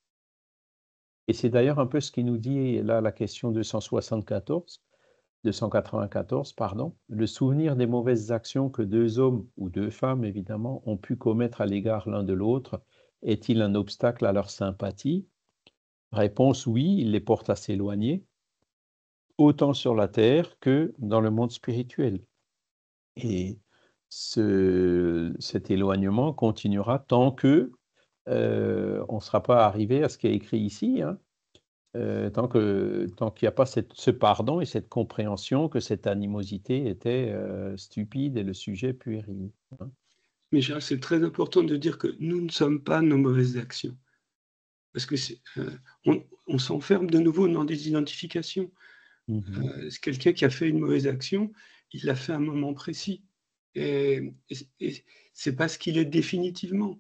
Et c'est d'ailleurs un peu ce qui nous dit là la question 294, pardon. Le souvenir des mauvaises actions que 2 hommes ou 2 femmes évidemment ont pu commettre à l'égard l'un de l'autre est-il un obstacle à leur sympathie? Réponse: oui, il les porte à s'éloigner, autant sur la terre que dans le monde spirituel. Et cet éloignement continuera tant que, on ne sera pas arrivé à ce qui est écrit ici, hein. Tant qu'il y a pas ce pardon et cette compréhension que cette animosité était, stupide et le sujet puéril, hein. Mais Gérald, c'est très important de dire que nous ne sommes pas nos mauvaises actions. Parce que on s'enferme de nouveau dans des identifications. Mmh. C'est quelqu'un qui a fait une mauvaise action, il l'a fait à un moment précis et c'est pas ce qu'il est définitivement.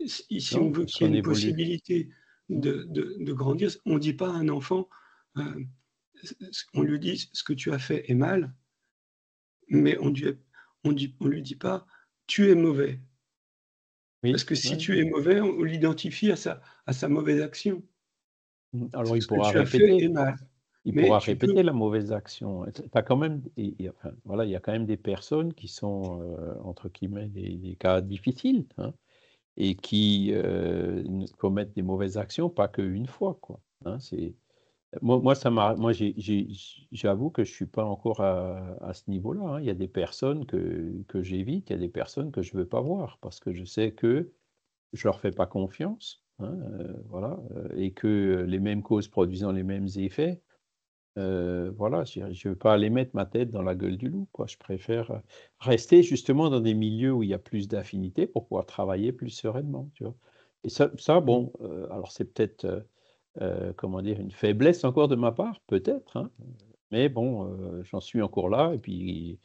Si Non, on on veut peut qu'il y s'en ait une évolue. possibilité Mmh. de grandir, on dit pas à un enfant, heu, on lui dit: «Ce que tu as fait est mal», mais on lui dit pas: «Tu es mauvais». Parce Oui, que si ouais, tu es mauvais, on l'identifie à sa mauvaise action. alors Ce que tu as fait est mal, il mais pourra tu peux répéter la mauvaise action. Tu as quand même enfin, voilà, il y a quand même des personnes qui sont, entre guillemets «des cas difficiles», hein, et qui, ne commettent des mauvaises actions pas qu'une fois, quoi, hein. Moi, j'avoue que je suis pas encore à ce niveau-là, hein. Il y a des personnes que j'évite, il y a des personnes que je veux pas voir parce que je sais que je leur fais pas confiance, hein, voilà, et que les mêmes causes produisant les mêmes effets, voilà, je veux pas aller mettre ma tête dans la gueule du loup, quoi. Je préfère, rester justement dans des milieux où il y a plus d'affinité pour pouvoir travailler plus sereinement, tu vois? Et ça bon, alors c'est peut-être, comment dire? Une faiblesse encore de ma part, peut-être, hein, mais bon, j'en suis encore là et puis,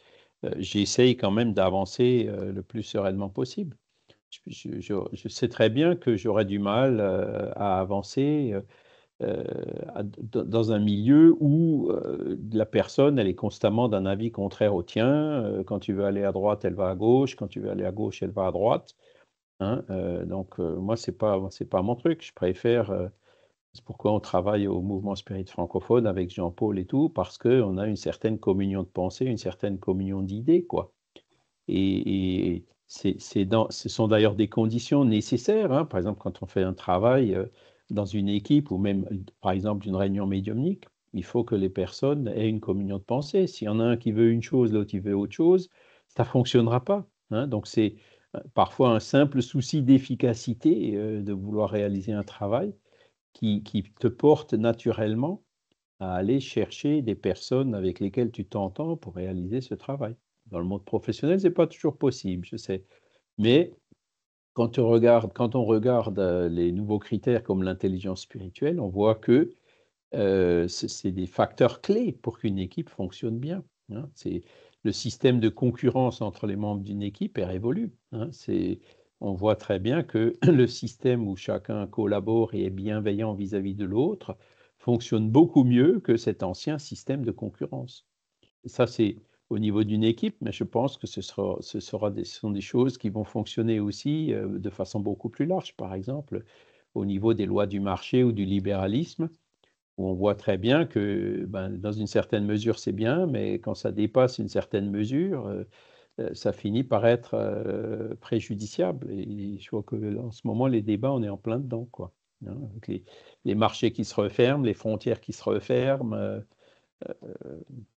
j'essaye quand même d'avancer, le plus sereinement possible. Je sais très bien que j'aurais du mal, à avancer, heu, dans un milieu où, la personne, elle est constamment d'un avis contraire au tien, quand tu veux aller à droite, elle va à gauche, quand tu veux aller à gauche, elle va à droite, hein, donc moi, c'est pas mon truc. Je préfère, c'est pourquoi on travaille au mouvement Spirit francophone avec Jean-Paul et tout, parce qu'on a une certaine communion de pensée, une certaine communion d'idées, quoi. Ce sont d'ailleurs des conditions nécessaires, hein. Par exemple, quand on fait un travail, dans une équipe ou même, par exemple, d'une réunion médiumnique, il faut que les personnes aient une communion de pensée. S'il y en a un qui veut une chose, l'autre il veut autre chose, ça ne fonctionnera pas. Hein. Donc c'est parfois un simple souci d'efficacité de vouloir réaliser un travail qui te porte naturellement à aller chercher des personnes avec lesquelles tu t'entends pour réaliser ce travail. Dans le monde professionnel, ce n'est pas toujours possible, je sais. Mais quand on regarde les nouveaux critères comme l'intelligence spirituelle, on voit que c'est des facteurs clés pour qu'une équipe fonctionne bien. Hein. Le système de concurrence entre les membres d'une équipe est révolu. Hein. On voit très bien que le système où chacun collabore et est bienveillant vis-à-vis de l'autre fonctionne beaucoup mieux que cet ancien système de concurrence. Ça, c'est au niveau d'une équipe, mais je pense que ce sont des choses qui vont fonctionner aussi de façon beaucoup plus large. Par exemple, au niveau des lois du marché ou du libéralisme, où on voit très bien que dans une certaine mesure, c'est bien, mais quand ça dépasse une certaine mesure, ça finit par être préjudiciable. Et je vois qu'en ce moment, les débats, on est en plein dedans, quoi. Hein, avec les marchés qui se referment, les frontières qui se referment.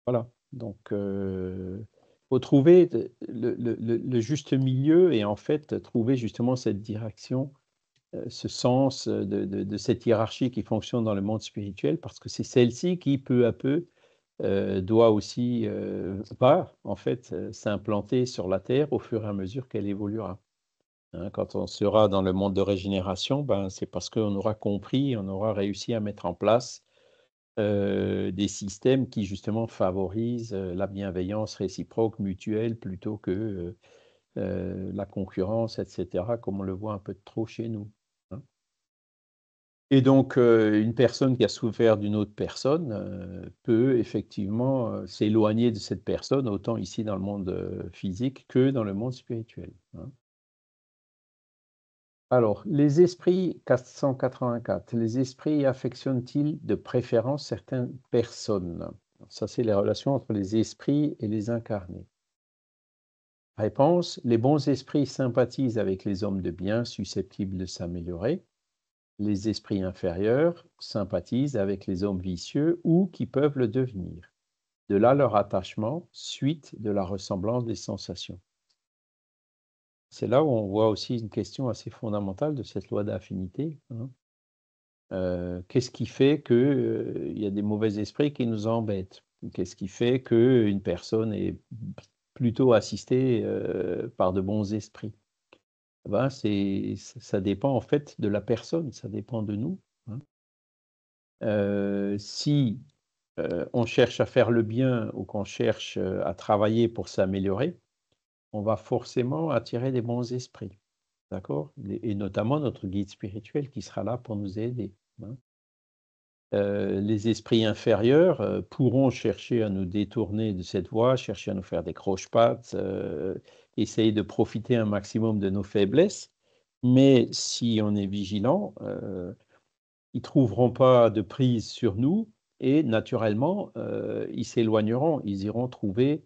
Voilà. Donc, faut trouver le juste milieu et en fait trouver justement cette direction, ce sens de cette hiérarchie qui fonctionne dans le monde spirituel, parce que c'est celle-ci qui, peu à peu, doit aussi, va en fait s'implanter sur la Terre au fur et à mesure qu'elle évoluera. Hein, quand on sera dans le monde de régénération, c'est parce qu'on aura compris, on aura réussi à mettre en place des systèmes qui justement favorisent la bienveillance réciproque, mutuelle, plutôt que la concurrence, etc., comme on le voit un peu trop chez nous. Hein. Et donc, une personne qui a souffert d'une autre personne peut effectivement s'éloigner de cette personne, autant ici dans le monde physique que dans le monde spirituel. Hein. Alors, les esprits, 484, les esprits affectionnent-ils de préférence certaines personnes? Ça, c'est les relations entre les esprits et les incarnés. Réponse, les bons esprits sympathisent avec les hommes de bien susceptibles de s'améliorer. Les esprits inférieurs sympathisent avec les hommes vicieux ou qui peuvent le devenir. De là leur attachement, suite de la ressemblance des sensations. C'est là où on voit aussi une question assez fondamentale de cette loi d'affinité. Hein. Qu'est-ce qui fait qu'il y a des mauvais esprits qui nous embêtent? Qu'est-ce qui fait qu'une personne est plutôt assistée par de bons esprits? Ça dépend en fait de la personne, ça dépend de nous. Hein. Si on cherche à faire le bien ou qu'on cherche à travailler pour s'améliorer, on va forcément attirer des bons esprits. D'accord? Et notamment notre guide spirituel qui sera là pour nous aider. Hein. Les esprits inférieurs pourront chercher à nous détourner de cette voie, chercher à nous faire des croche-pattes, essayer de profiter un maximum de nos faiblesses. Mais si on est vigilant, ils ne trouveront pas de prise sur nous et naturellement, ils s'éloigneront. Ils iront trouver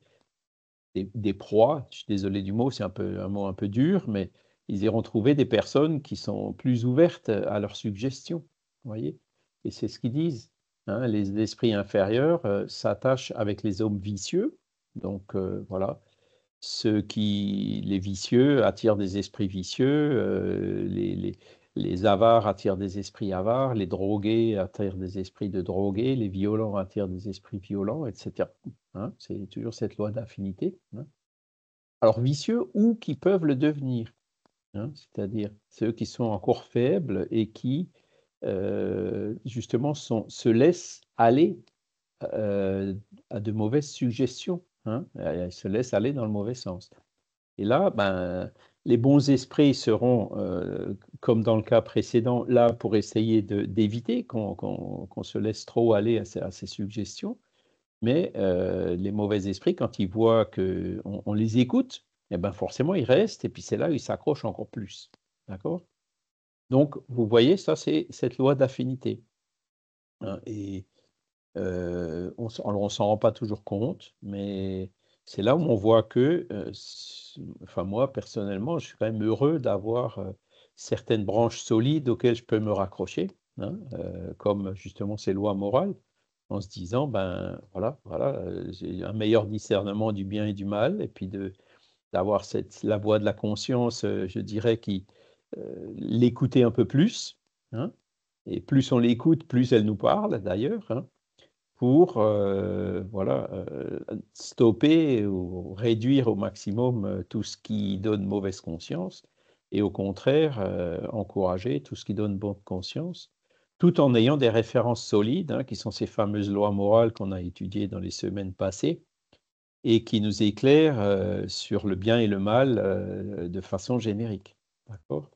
des proies. Je suis désolé du mot, c'est un mot un peu dur, mais ils iront trouver des personnes qui sont plus ouvertes à leurs suggestions. Vous voyez? Et c'est ce qu'ils disent. Hein, les esprits inférieurs s'attachent avec les hommes vicieux. Donc voilà, les vicieux attirent des esprits vicieux, les avares attirent des esprits avares, les drogués attirent des esprits de drogués, les violents attirent des esprits violents, etc. Hein, c'est toujours cette loi d'affinité. Hein. Alors vicieux ou qui peuvent le devenir, hein, c'est-à-dire ceux qui sont encore faibles et qui justement se laissent aller à de mauvaises suggestions. Hein, elles se laissent aller dans le mauvais sens. Et là, les bons esprits seront, comme dans le cas précédent, là pour essayer d'éviter qu'on se laisse trop aller à ces suggestions. Mais les mauvais esprits, quand ils voient qu'on les écoute, eh ben forcément, ils restent et puis c'est là où ils s'accrochent encore plus. D'accord? Donc, vous voyez, ça, c'est cette loi d'affinité. Hein, et on ne s'en rend pas toujours compte, mais c'est là où on voit que, enfin moi personnellement, je suis quand même heureux d'avoir certaines branches solides auxquelles je peux me raccrocher. hein, comme justement ces lois morales, en se disant, ben voilà, j'ai un meilleur discernement du bien et du mal, et puis d'avoir la voix de la conscience, je dirais, l'écouter un peu plus, hein, et plus on l'écoute, plus elle nous parle d'ailleurs, hein, pour voilà, stopper ou réduire au maximum tout ce qui donne mauvaise conscience, et au contraire, encourager tout ce qui donne bonne conscience, tout en ayant des références solides, hein, qui sont ces fameuses lois morales qu'on a étudiées dans les semaines passées, et qui nous éclairent sur le bien et le mal de façon générique. D'accord?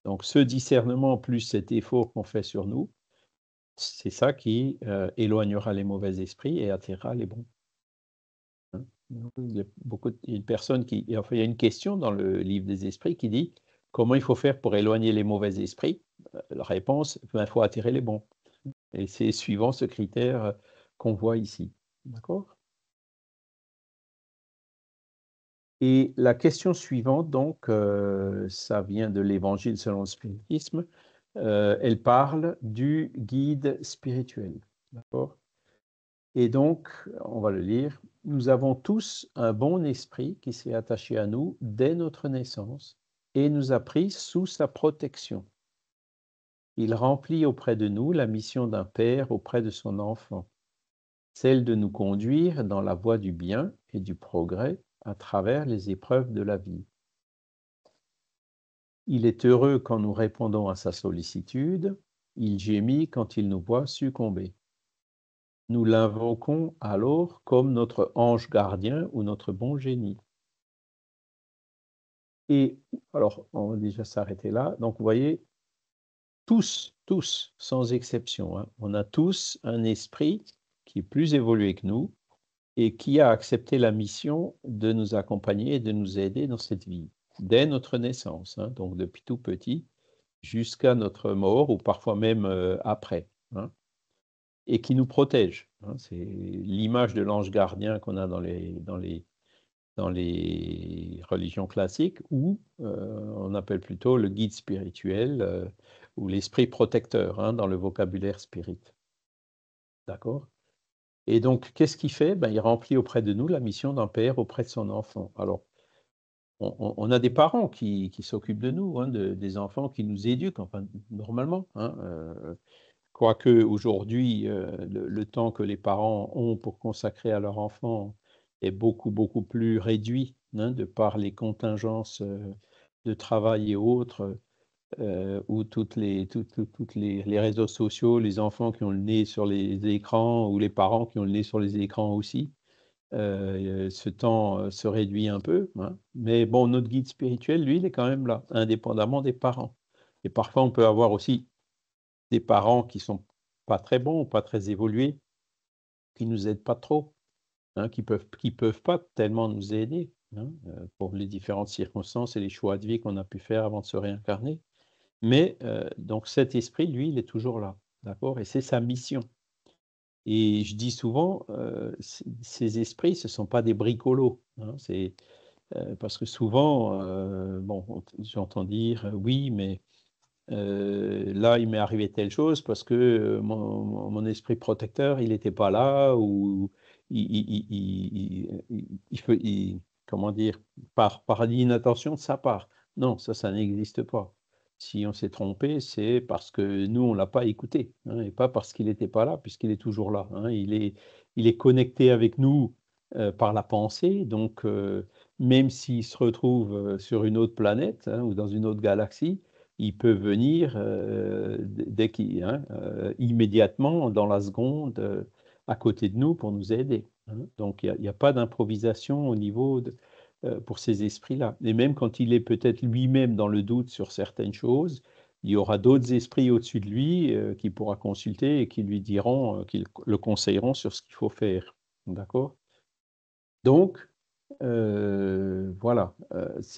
Donc ce discernement plus cet effort qu'on fait sur nous, c'est ça qui éloignera les mauvais esprits et attirera les bons. Hein. Il y a il y a une personne enfin, il y a une question dans le livre des esprits qui dit comment il faut faire pour éloigner les mauvais esprits. La réponse, il faut attirer les bons. Et c'est suivant ce critère qu'on voit ici. D'accord? Et la question suivante, donc, ça vient de l'Évangile selon le spiritisme, elle parle du guide spirituel. D'accord? Et donc, on va le lire. Nous avons tous un bon esprit qui s'est attaché à nous dès notre naissance et nous a pris sous sa protection. Il remplit auprès de nous la mission d'un père auprès de son enfant, celle de nous conduire dans la voie du bien et du progrès à travers les épreuves de la vie. Il est heureux quand nous répondons à sa sollicitude, il gémit quand il nous voit succomber. Nous l'invoquons alors comme notre ange gardien ou notre bon génie. Et alors, on va déjà s'arrêter là. Donc, vous voyez, tous, sans exception, hein, on a tous un esprit qui est plus évolué que nous et qui a accepté la mission de nous accompagner et de nous aider dans cette vie, dès notre naissance, hein, donc depuis tout petit, jusqu'à notre mort ou parfois même après, hein, et qui nous protège. Hein. C'est l'image de l'ange gardien qu'on a dans les religions classiques, ou on appelle plutôt le guide spirituel ou l'esprit protecteur, hein, dans le vocabulaire spirit. D'accord? Et donc, qu'est-ce qu'il fait? Ben, il remplit auprès de nous la mission d'un père auprès de son enfant. Alors, on a des parents qui s'occupent de nous, hein, des enfants qui nous éduquent, enfin, normalement. Hein, quoique aujourd'hui, le temps que les parents ont pour consacrer à leur enfant est beaucoup plus réduit, hein, de par les contingences de travail et autres, ou toutes les réseaux sociaux, les enfants qui ont le nez sur les écrans, ou les parents qui ont le nez sur les écrans aussi. Ce temps se réduit un peu, hein. Mais bon, notre guide spirituel, lui, il est quand même là, indépendamment des parents. Et parfois, on peut avoir aussi des parents qui sont pas très bons, pas très évolués, qui nous aident pas trop, hein, qui peuvent pas tellement nous aider, hein, pour les différentes circonstances et les choix de vie qu'on a pu faire avant de se réincarner. Mais donc cet esprit, lui, il est toujours là, d'accord? Et c'est sa mission. Et je dis souvent, ces esprits, ce sont pas des bricolos, hein, parce que souvent, bon, j'entends dire: «Oui, mais là, il m'est arrivé telle chose parce que mon esprit protecteur, il n'était pas là, ou comment dire, par l'inattention de sa part. Non, ça n'existe pas. Si on s'est trompé, c'est parce que nous, on ne l'a pas écouté, hein, et pas parce qu'il n'était pas là, puisqu'il est toujours là. Hein. Il est connecté avec nous par la pensée, donc même s'il se retrouve sur une autre planète, hein, ou dans une autre galaxie, il peut venir dès qu'il, hein, immédiatement, dans la seconde, à côté de nous pour nous aider. Hein. Donc il n'y a pas d'improvisation au niveau pour ces esprits-là. Et même quand il est peut-être lui-même dans le doute sur certaines choses, il y aura d'autres esprits au-dessus de lui qui pourra consulter et qui lui diront, qui le conseilleront sur ce qu'il faut faire. D'accord? Donc, voilà,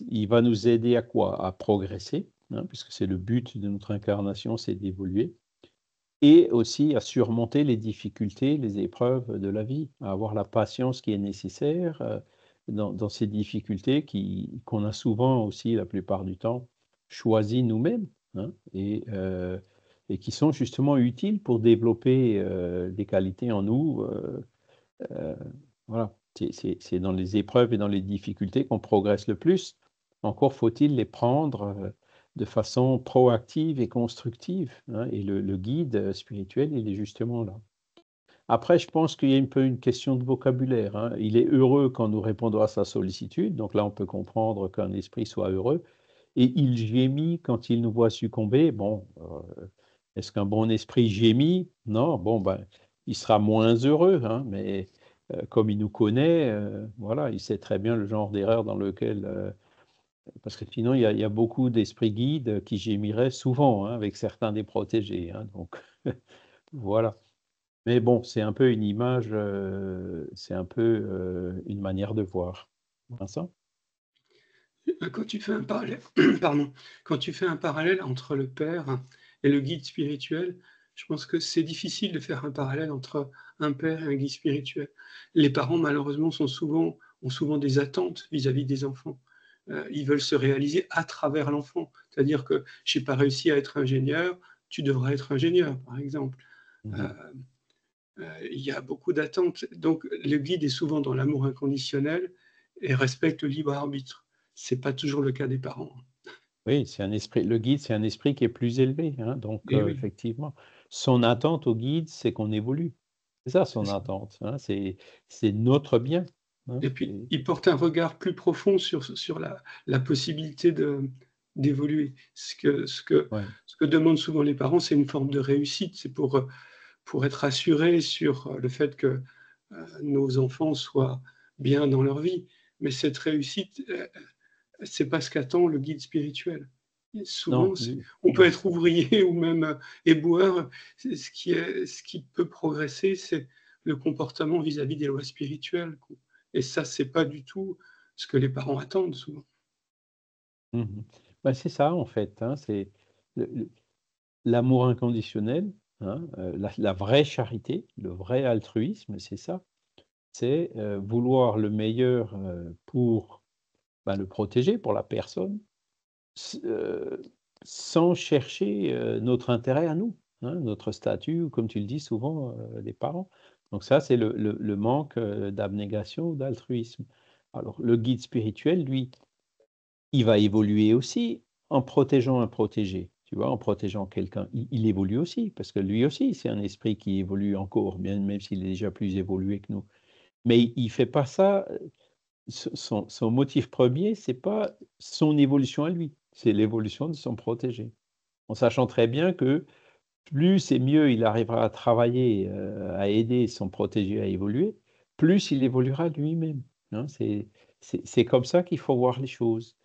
il va nous aider à quoi? À progresser, hein, puisque c'est le but de notre incarnation, c'est d'évoluer, et aussi à surmonter les difficultés, les épreuves de la vie, à avoir la patience qui est nécessaire dans ces difficultés qu'on a souvent aussi, la plupart du temps, choisies nous-mêmes, hein, et et qui sont justement utiles pour développer des qualités en nous. Euh, voilà, c'est dans les épreuves et dans les difficultés qu'on progresse le plus. Encore faut-il les prendre de façon proactive et constructive, hein, et le guide spirituel, il est justement là. Après, je pense qu'il y a un peu une question de vocabulaire, hein. Il est heureux quand nous répondons à sa sollicitude, donc là on peut comprendre qu'un esprit soit heureux, et il gémit quand il nous voit succomber. Bon, est-ce qu'un bon esprit gémit? Non, bon, ben, il sera moins heureux, hein, mais comme il nous connaît, voilà, il sait très bien le genre d'erreur dans lequel... parce que sinon, il y a beaucoup d'esprits guides qui gémiraient souvent, hein, avec certains des protégés, hein, donc voilà. Mais bon, c'est un peu une image, c'est un peu une manière de voir. Vincent? Quand tu fais un parallèle, pardon, quand tu fais un parallèle entre le père et le guide spirituel, je pense que c'est difficile de faire un parallèle entre un père et un guide spirituel. Les parents, malheureusement, ont souvent des attentes vis-à-vis des enfants. Ils veulent se réaliser à travers l'enfant. C'est-à-dire que j'ai pas réussi à être ingénieur, tu devrais être ingénieur, par exemple. Euh, Mhm. il y a beaucoup d'attentes. Donc, le guide est souvent dans l'amour inconditionnel et respecte le libre arbitre. C'est pas toujours le cas des parents. Oui, c'est un esprit, le guide, c'est un esprit qui est plus élevé, hein, donc Et oui, effectivement, son attente au guide, c'est qu'on évolue. C'est ça c'est son ça. attente, hein, c'est notre bien, hein, Et puis, il porte un regard plus profond sur la possibilité d'évoluer. ouais. Ce que demandent souvent les parents, c'est une forme de réussite. C'est pour être assuré sur le fait que nos enfants soient bien dans leur vie. Mais cette réussite, c'est pas ce qu'attend le guide spirituel. Et souvent, Non, lui, on peut non. être ouvrier ou même éboueur. Ce qui peut progresser, c'est le comportement vis-à-vis des lois spirituelles. Et ça, c'est pas du tout ce que les parents attendent souvent. Mhm. Ben, c'est ça en fait, hein, c'est le- l'amour inconditionnel, hein, la vraie charité, le vrai altruisme, c'est ça, c'est vouloir le meilleur pour ben, le protéger, pour la personne, s- euh, sans chercher notre intérêt à nous, hein, notre statut, ou comme tu le dis souvent, les parents. Donc ça, c'est le manque d'abnégation ou d'altruisme. Alors, le guide spirituel, lui, il va évoluer aussi en protégeant un protégé. Tu vois, en protégeant quelqu'un, il évolue aussi, parce que lui aussi, c'est un esprit qui évolue encore, bien, même s'il est déjà plus évolué que nous. Mais il ne fait pas ça, son motif premier, c'est pas son évolution à lui, c'est l'évolution de son protégé. En sachant très bien que plus et mieux il arrivera à travailler, à aider son protégé à évoluer, plus il évoluera lui-même, hein. C'est comme ça qu'il faut voir les choses.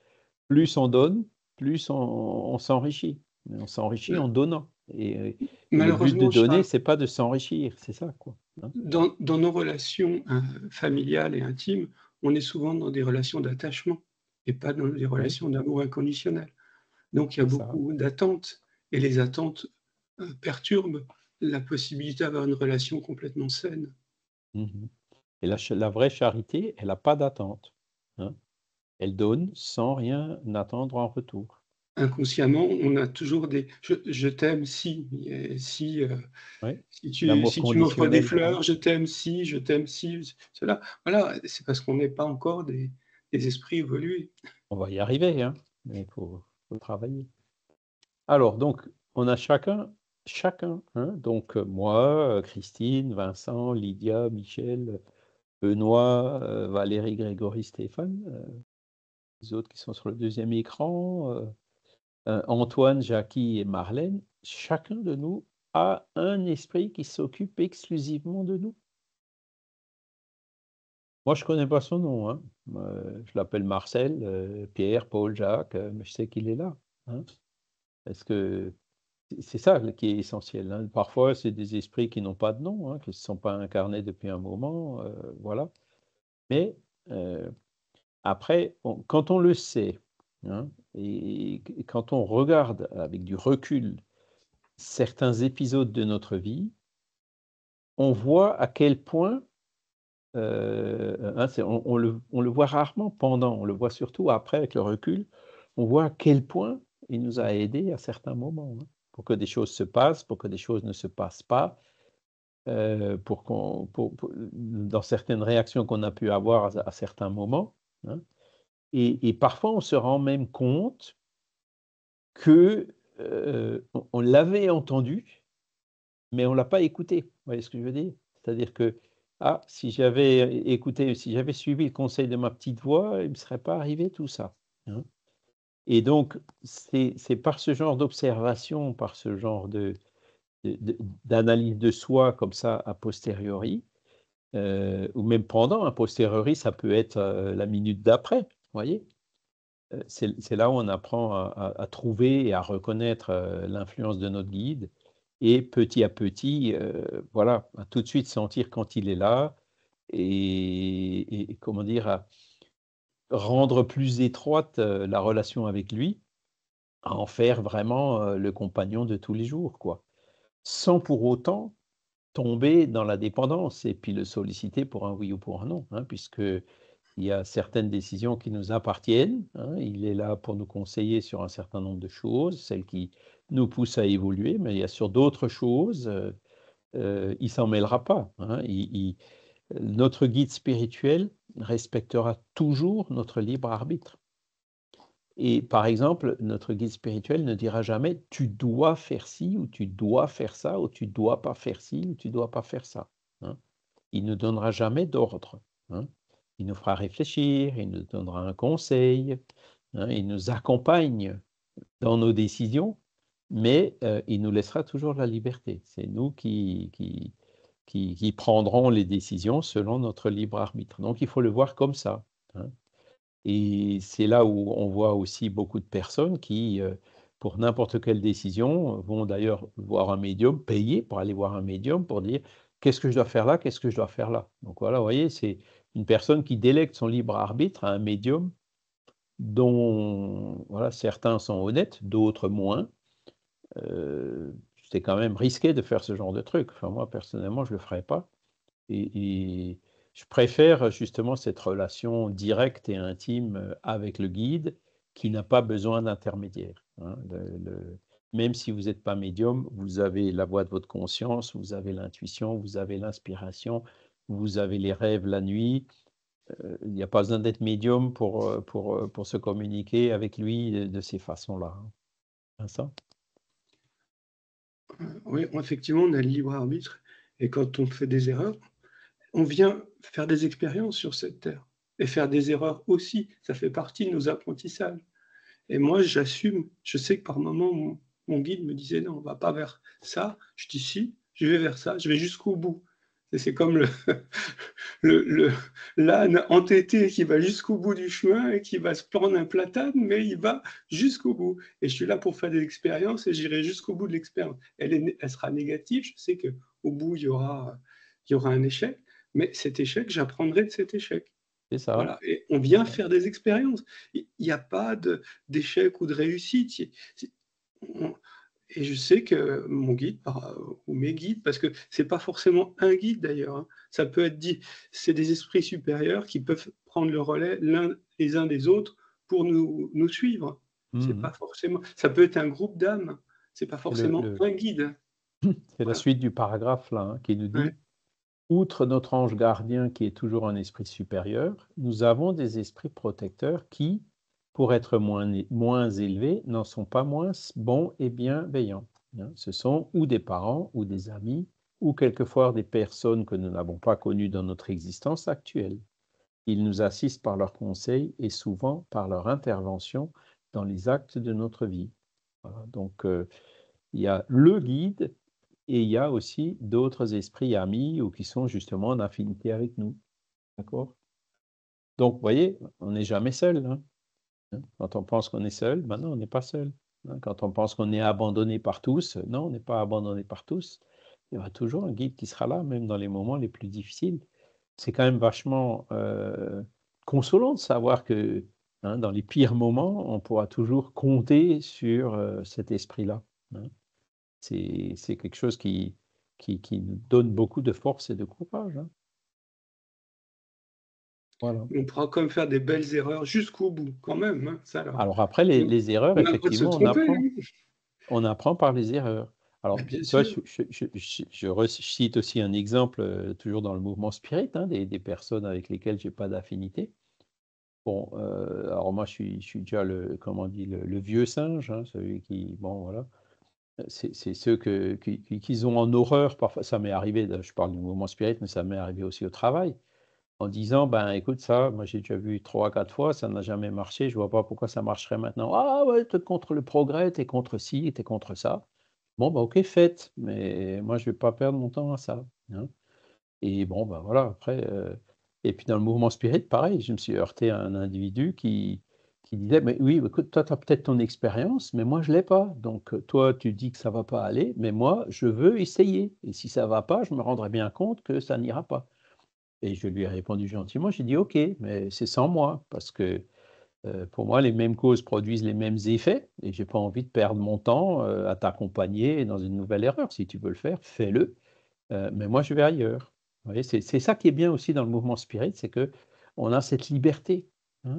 Plus on donne, plus on s'enrichit. On s'enrichit en donnant. Et le but de Malheureusement, donner, Charles, c'est pas de s'enrichir, c'est ça, quoi, hein. dans nos relations familiales et intimes, on est souvent dans des relations d'attachement et pas dans des Oui, relations d'amour inconditionnel. Donc il y a c'est ça. beaucoup d'attentes et les attentes perturbent la possibilité d'avoir une relation complètement saine. Mhm. Et la vraie charité, elle n'a pas d'attente, hein. Elle donne sans rien attendre en retour. Inconsciemment, on a toujours des je t'aime si, Oui. L'amour si tu m'offres des conditionnel, hein. fleurs, je t'aime si, cela. Voilà, c'est parce qu'on n'est pas encore des esprits évolués. On va y arriver, hein, mais faut travailler. Alors, donc, on a chacun, hein, donc moi, Christine, Vincent, Lydia, Michel, Benoît, Valérie, Grégory, Stéphane, les autres qui sont sur le deuxième écran, Antoine, Jackie et Marlène, chacun de nous a un esprit qui s'occupe exclusivement de nous. Moi, je ne connais pas son nom, hein. Je l'appelle Marcel, Pierre, Paul, Jacques, mais je sais qu'il est là, hein. Est-ce que c'est ça qui est essentiel, hein. Parfois, c'est des esprits qui n'ont pas de nom, hein, qui ne se sont pas incarnés depuis un moment, voilà. Mais après, quand on le sait, hein, et quand on regarde avec du recul certains épisodes de notre vie, on voit à quel point, hein, on le voit rarement pendant, on le voit surtout après avec le recul, on voit à quel point il nous a aidés à certains moments, hein. pour que des choses se passent, pour que des choses ne se passent pas, dans certaines réactions qu'on a pu avoir à certains moments, hein. Et parfois, on se rend même compte que on l'avait entendu, mais on ne l'a pas écouté. Vous voyez ce que je veux dire? C'est-à-dire que, si j'avais écouté, si j'avais suivi le conseil de ma petite voix, il ne me serait pas arrivé tout ça, hein. Et donc, c'est par ce genre d'observation, par ce genre d'analyse de soi comme ça a posteriori, ou même pendant, a posteriori, ça peut être la minute d'après, vous voyez? C'est là où on apprend à trouver et à reconnaître l'influence de notre guide et petit à petit, voilà, à tout de suite sentir quand il est là et comment dire, à rendre plus étroite la relation avec lui, à en faire vraiment le compagnon de tous les jours, quoi. Sans pour autant tomber dans la dépendance et puis le solliciter pour un oui ou pour un non, hein, puisque il y a certaines décisions qui nous appartiennent, hein. Il est là pour nous conseiller sur un certain nombre de choses, celles qui nous poussent à évoluer, mais il y a sur d'autres choses, il s'en mêlera pas, hein. Notre guide spirituel respectera toujours notre libre arbitre. Et par exemple, notre guide spirituel ne dira jamais: «Tu dois faire ci ou tu dois faire ça ou tu dois pas faire ci ou tu dois pas faire ça», hein. Il ne donnera jamais d'ordre, hein. Il nous fera réfléchir, il nous donnera un conseil, hein, il nous accompagne dans nos décisions, mais il nous laissera toujours la liberté. C'est nous qui prendrons les décisions selon notre libre arbitre. Donc il faut le voir comme ça, hein. Et c'est là où on voit aussi beaucoup de personnes qui, pour n'importe quelle décision, vont d'ailleurs voir un médium, payer pour aller voir un médium pour dire: «Qu'est-ce que je dois faire là? Qu'est-ce que je dois faire là?» Donc voilà, vous voyez, c'est une personne qui délègue son libre arbitre à un médium dont, voilà, certains sont honnêtes, d'autres moins. Heu, c'est quand même risqué de faire ce genre de truc. Enfin moi, personnellement, je le ferais pas. Et je préfère justement cette relation directe et intime, avec le guide qui n'a pas besoin d'intermédiaire, hein. Même si vous n'êtes pas médium, vous avez la voix de votre conscience, vous avez l'intuition, vous avez l'inspiration, vous avez les rêves la nuit. Il n'y a pas besoin d'être médium pour se communiquer avec lui de ces façons-là, hein. Vincent? Oui, effectivement, on a le libre arbitre et quand on fait des erreurs, on vient faire des expériences sur cette terre et faire des erreurs aussi, ça fait partie de nos apprentissages. Et moi, j'assume, je sais que par moments, mon guide me disait: «Non, on va pas vers ça». Je dis: «Si, je vais vers ça, je vais jusqu'au bout». Et c'est comme le le l'âne entêté qui va jusqu'au bout du chemin et qui va se prendre un platane, mais il va jusqu'au bout. Et je suis là pour faire des expériences et j'irai jusqu'au bout de l'expérience. Elle sera négative, je sais qu'au bout, il y aura un échec, mais cet échec, j'apprendrai de cet échec. C'est ça, Voilà, et on c'est vient ça. faire des expériences. Il y a pas d'échec ou de réussite. C'est on et je sais que mon guide ou mes guides, parce que c'est pas forcément un guide d'ailleurs, hein. Ça peut être dit, c'est des esprits supérieurs qui peuvent prendre le relais les uns des autres pour nous suivre. C'est Mmh. pas forcément, ça peut être un groupe d'âmes, c'est pas C'est forcément un guide. c'est la Voilà, suite du paragraphe là, hein, qui nous ouais. dit: «Outre notre ange gardien qui est toujours un esprit supérieur, nous avons des esprits protecteurs qui, pour être moins élevés, n'en sont pas moins bons et bienveillants», hein. Ce sont ou des parents ou des amis ou quelquefois des personnes que nous n'avons pas connues dans notre existence actuelle. Ils nous assistent par leurs conseils et souvent par leur intervention dans les actes de notre vie. Voilà, donc il y a le guide et il y a aussi d'autres esprits amis ou qui sont justement en affinité avec nous, d'accord? Donc vous voyez, on n'est jamais seul, hein. Quand on pense qu'on est seul, ben non, on n'est pas seul, hein. Quand on pense qu'on est abandonné par tous, non, on n'est pas abandonné par tous. Il y aura toujours un guide qui sera là, même dans les moments les plus difficiles. C'est quand même vachement, consolant de savoir que, hein, dans les pires moments, on pourra toujours compter sur, cet esprit-là, hein. C'est quelque chose qui nous donne beaucoup de force et de courage, hein. Voilà. On pourra quand même faire des belles erreurs jusqu'au bout quand même, hein, ça alors. Alors après On les erreurs, on a le droit de se effectivement, on tromper, apprend. hein. On apprend par les erreurs. Alors, Bien toi, sûr. je cite aussi un exemple, toujours dans le mouvement spirit, hein, des personnes avec lesquelles j'ai pas d'affinité. Bon, alors moi, je suis déjà comment on dit, le vieux singe, hein, celui qui, bon, voilà. C'est ceux qu'ils ont en horreur, parfois, ça m'est arrivé, je parle du mouvement spirit, mais ça m'est arrivé aussi au travail, en disant, ben écoute, ça, moi j'ai déjà vu 3 ou 4 fois, ça n'a jamais marché, je vois pas pourquoi ça marcherait maintenant. Ah ouais, t'es contre le progrès, t'es contre ci, t'es contre ça. Bon, bah ok, faites, mais moi je vais pas perdre mon temps à ça, hein. Et bon, ben voilà, après, et puis dans le mouvement spirit, pareil, je me suis heurté à un individu qui disait: «Mais oui, écoute, toi, tu as peut-être ton expérience, mais moi je l'ai pas. Donc, toi, tu dis que ça va pas aller, mais moi, je veux essayer et si ça va pas, je me rendrai bien compte que ça n'ira pas». Et je lui ai répondu gentiment, j'ai dit: «OK, mais c'est sans moi parce que, pour moi, les mêmes causes produisent les mêmes effets et j'ai pas envie de perdre mon temps, à t'accompagner dans une nouvelle erreur. Si tu veux le faire, fais-le, mais moi, je vais ailleurs». Vous voyez, c'est ça qui est bien aussi dans le mouvement spirit, c'est que on a cette liberté, hein,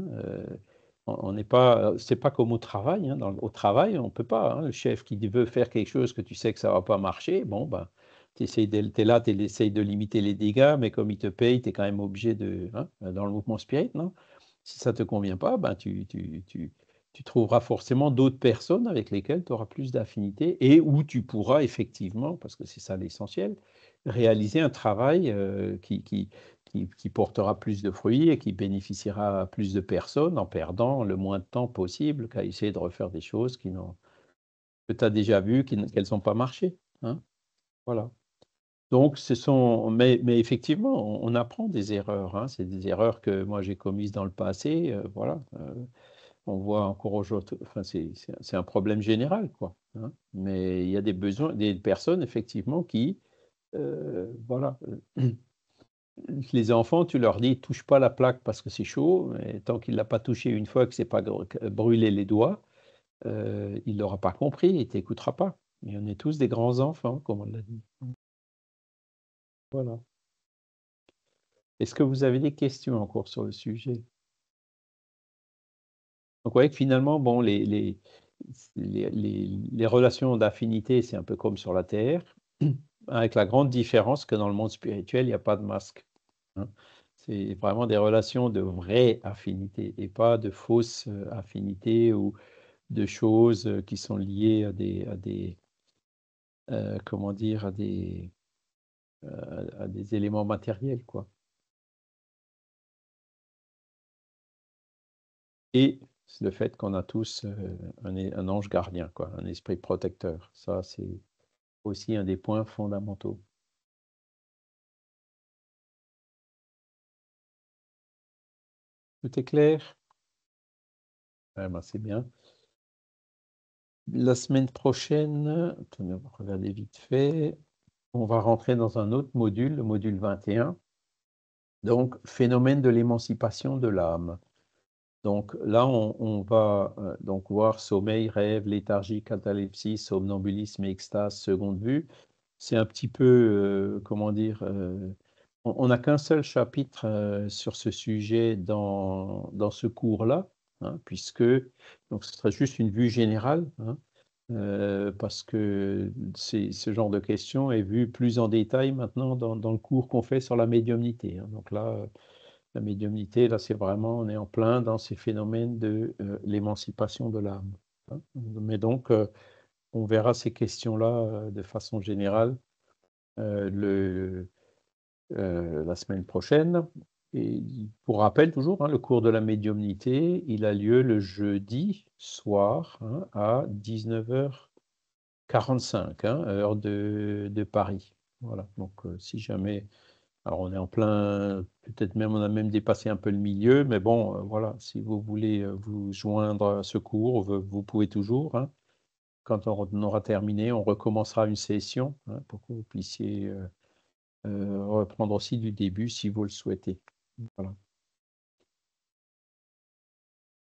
on n'est pas, c'est pas comme au travail, hein, au travail, on peut pas, hein, le chef qui veut faire quelque chose que tu sais que ça va pas marcher, bon, ben, tu essayes tu es là, tu essayes de limiter les dégâts, mais comme il te paye, tu es quand même obligé de, hein, dans le mouvement spirit, non? Si ça te convient pas, ben, tu trouveras forcément d'autres personnes avec lesquelles tu auras plus d'affinité et où tu pourras effectivement, parce que c'est ça l'essentiel, réaliser un travail, qui portera plus de fruits et qui bénéficiera à plus de personnes en perdant le moins de temps possible qu'à essayer de refaire des choses que tu as déjà vues, qu'elles n'ont pas marché, hein. Voilà. Donc ce sont mais effectivement, on apprend des erreurs, hein. C'est des erreurs que moi j'ai commises dans le passé, voilà, on voit encore aujourd'hui, enfin c'est un problème général, quoi, hein. Mais il y a des personnes effectivement qui, voilà, les enfants, tu leur dis: «Touche pas la plaque parce que c'est chaud», mais tant qu'il l'a pas touché une fois, que c'est pas brûlé les doigts, il l'aura pas compris, il t'écoutera pas. Et on est tous des grands enfants, comme on l'a dit. Voilà. Est-ce que vous avez des questions encore sur le sujet? Donc, vous voyez que finalement, bon, les relations d'affinité, c'est un peu comme sur la terre, avec la grande différence que dans le monde spirituel, il y a pas de masque, hein. C'est vraiment des relations de vraie affinité et pas de fausses, affinités ou de choses, qui sont liées comment dire? À des éléments matériels, quoi. Et le fait qu'on a tous, un ange gardien, quoi, un esprit protecteur. Ça, c'est aussi un des points fondamentaux. Tout est clair? Eh ben, c'est bien. La semaine prochaine, attendez, on va regarder vite fait, on va rentrer dans un autre module, le module 21. Donc, phénomène de l'émancipation de l'âme. Donc là, on va, donc voir sommeil, rêve, léthargie, catalepsie, somnambulisme et extase, seconde vue. C'est un petit peu, comment dire? On n'a qu'un seul chapitre, sur ce sujet dans ce cours-là, hein, puisque donc ce serait juste une vue générale, hein, parce que ce genre de questions est vu plus en détail maintenant dans le cours qu'on fait sur la médiumnité, hein. Donc là, la médiumnité, là, c'est vraiment on est en plein dans ces phénomènes de, l'émancipation de l'âme, hein. Mais donc, on verra ces questions-là, de façon générale, le la semaine prochaine. Et pour rappel toujours, hein, le cours de la médiumnité, il a lieu le jeudi soir, hein, à 19h45, hein, heure de Paris. Voilà, donc si jamais alors on est en plein peut-être même on a même dépassé un peu le milieu, mais bon, voilà, si vous voulez, vous joindre à ce cours, vous pouvez toujours, hein. Quand on aura terminé, on recommencera une session, hein, pour que vous puissiez, reprendre aussi du début si vous le souhaitez. Voilà.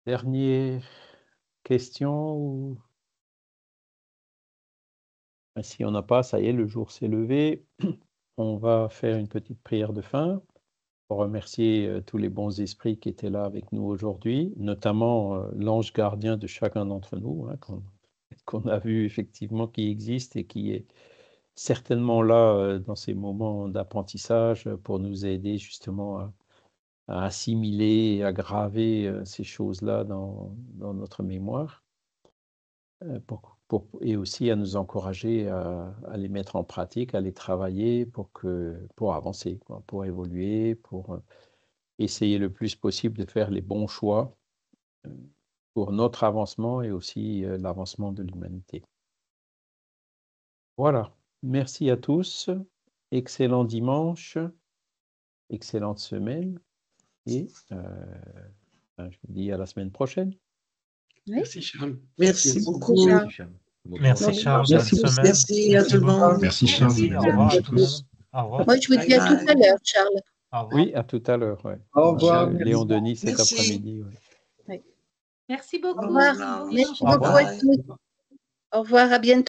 Dernière question ou ah, si on n'a pas, ça y est, le jour s'est levé. On va faire une petite prière de fin pour remercier, tous les bons esprits qui étaient là avec nous aujourd'hui, notamment, l'ange gardien de chacun d'entre nous, hein, qu'on a vu effectivement qui existe et qui est certainement là dans ces moments d'apprentissage pour nous aider justement à assimiler et à graver ces choses-là dans notre mémoire et aussi à nous encourager à les mettre en pratique, à les travailler pour avancer, quoi, pour évoluer, pour essayer le plus possible de faire les bons choix pour notre avancement et aussi l'avancement de l'humanité. Voilà. Merci à tous. Excellent dimanche. Excellente semaine. Et je vous dis à la semaine prochaine. Oui. Merci Charles. Merci beaucoup. Charles. Merci Charles, bonne Merci, semaine. merci à tout le monde. Merci Charles. Merci, au revoir à tous. Au revoir. Moi, je vous dis à tout à l'heure, Charles. Au revoir. Oui, à tout à l'heure. Ouais. Au revoir. Léon Denis cet Merci. après-midi. Ouais. Merci beaucoup. Au revoir. Merci Au beaucoup revoir. à tous. Au revoir, à bientôt.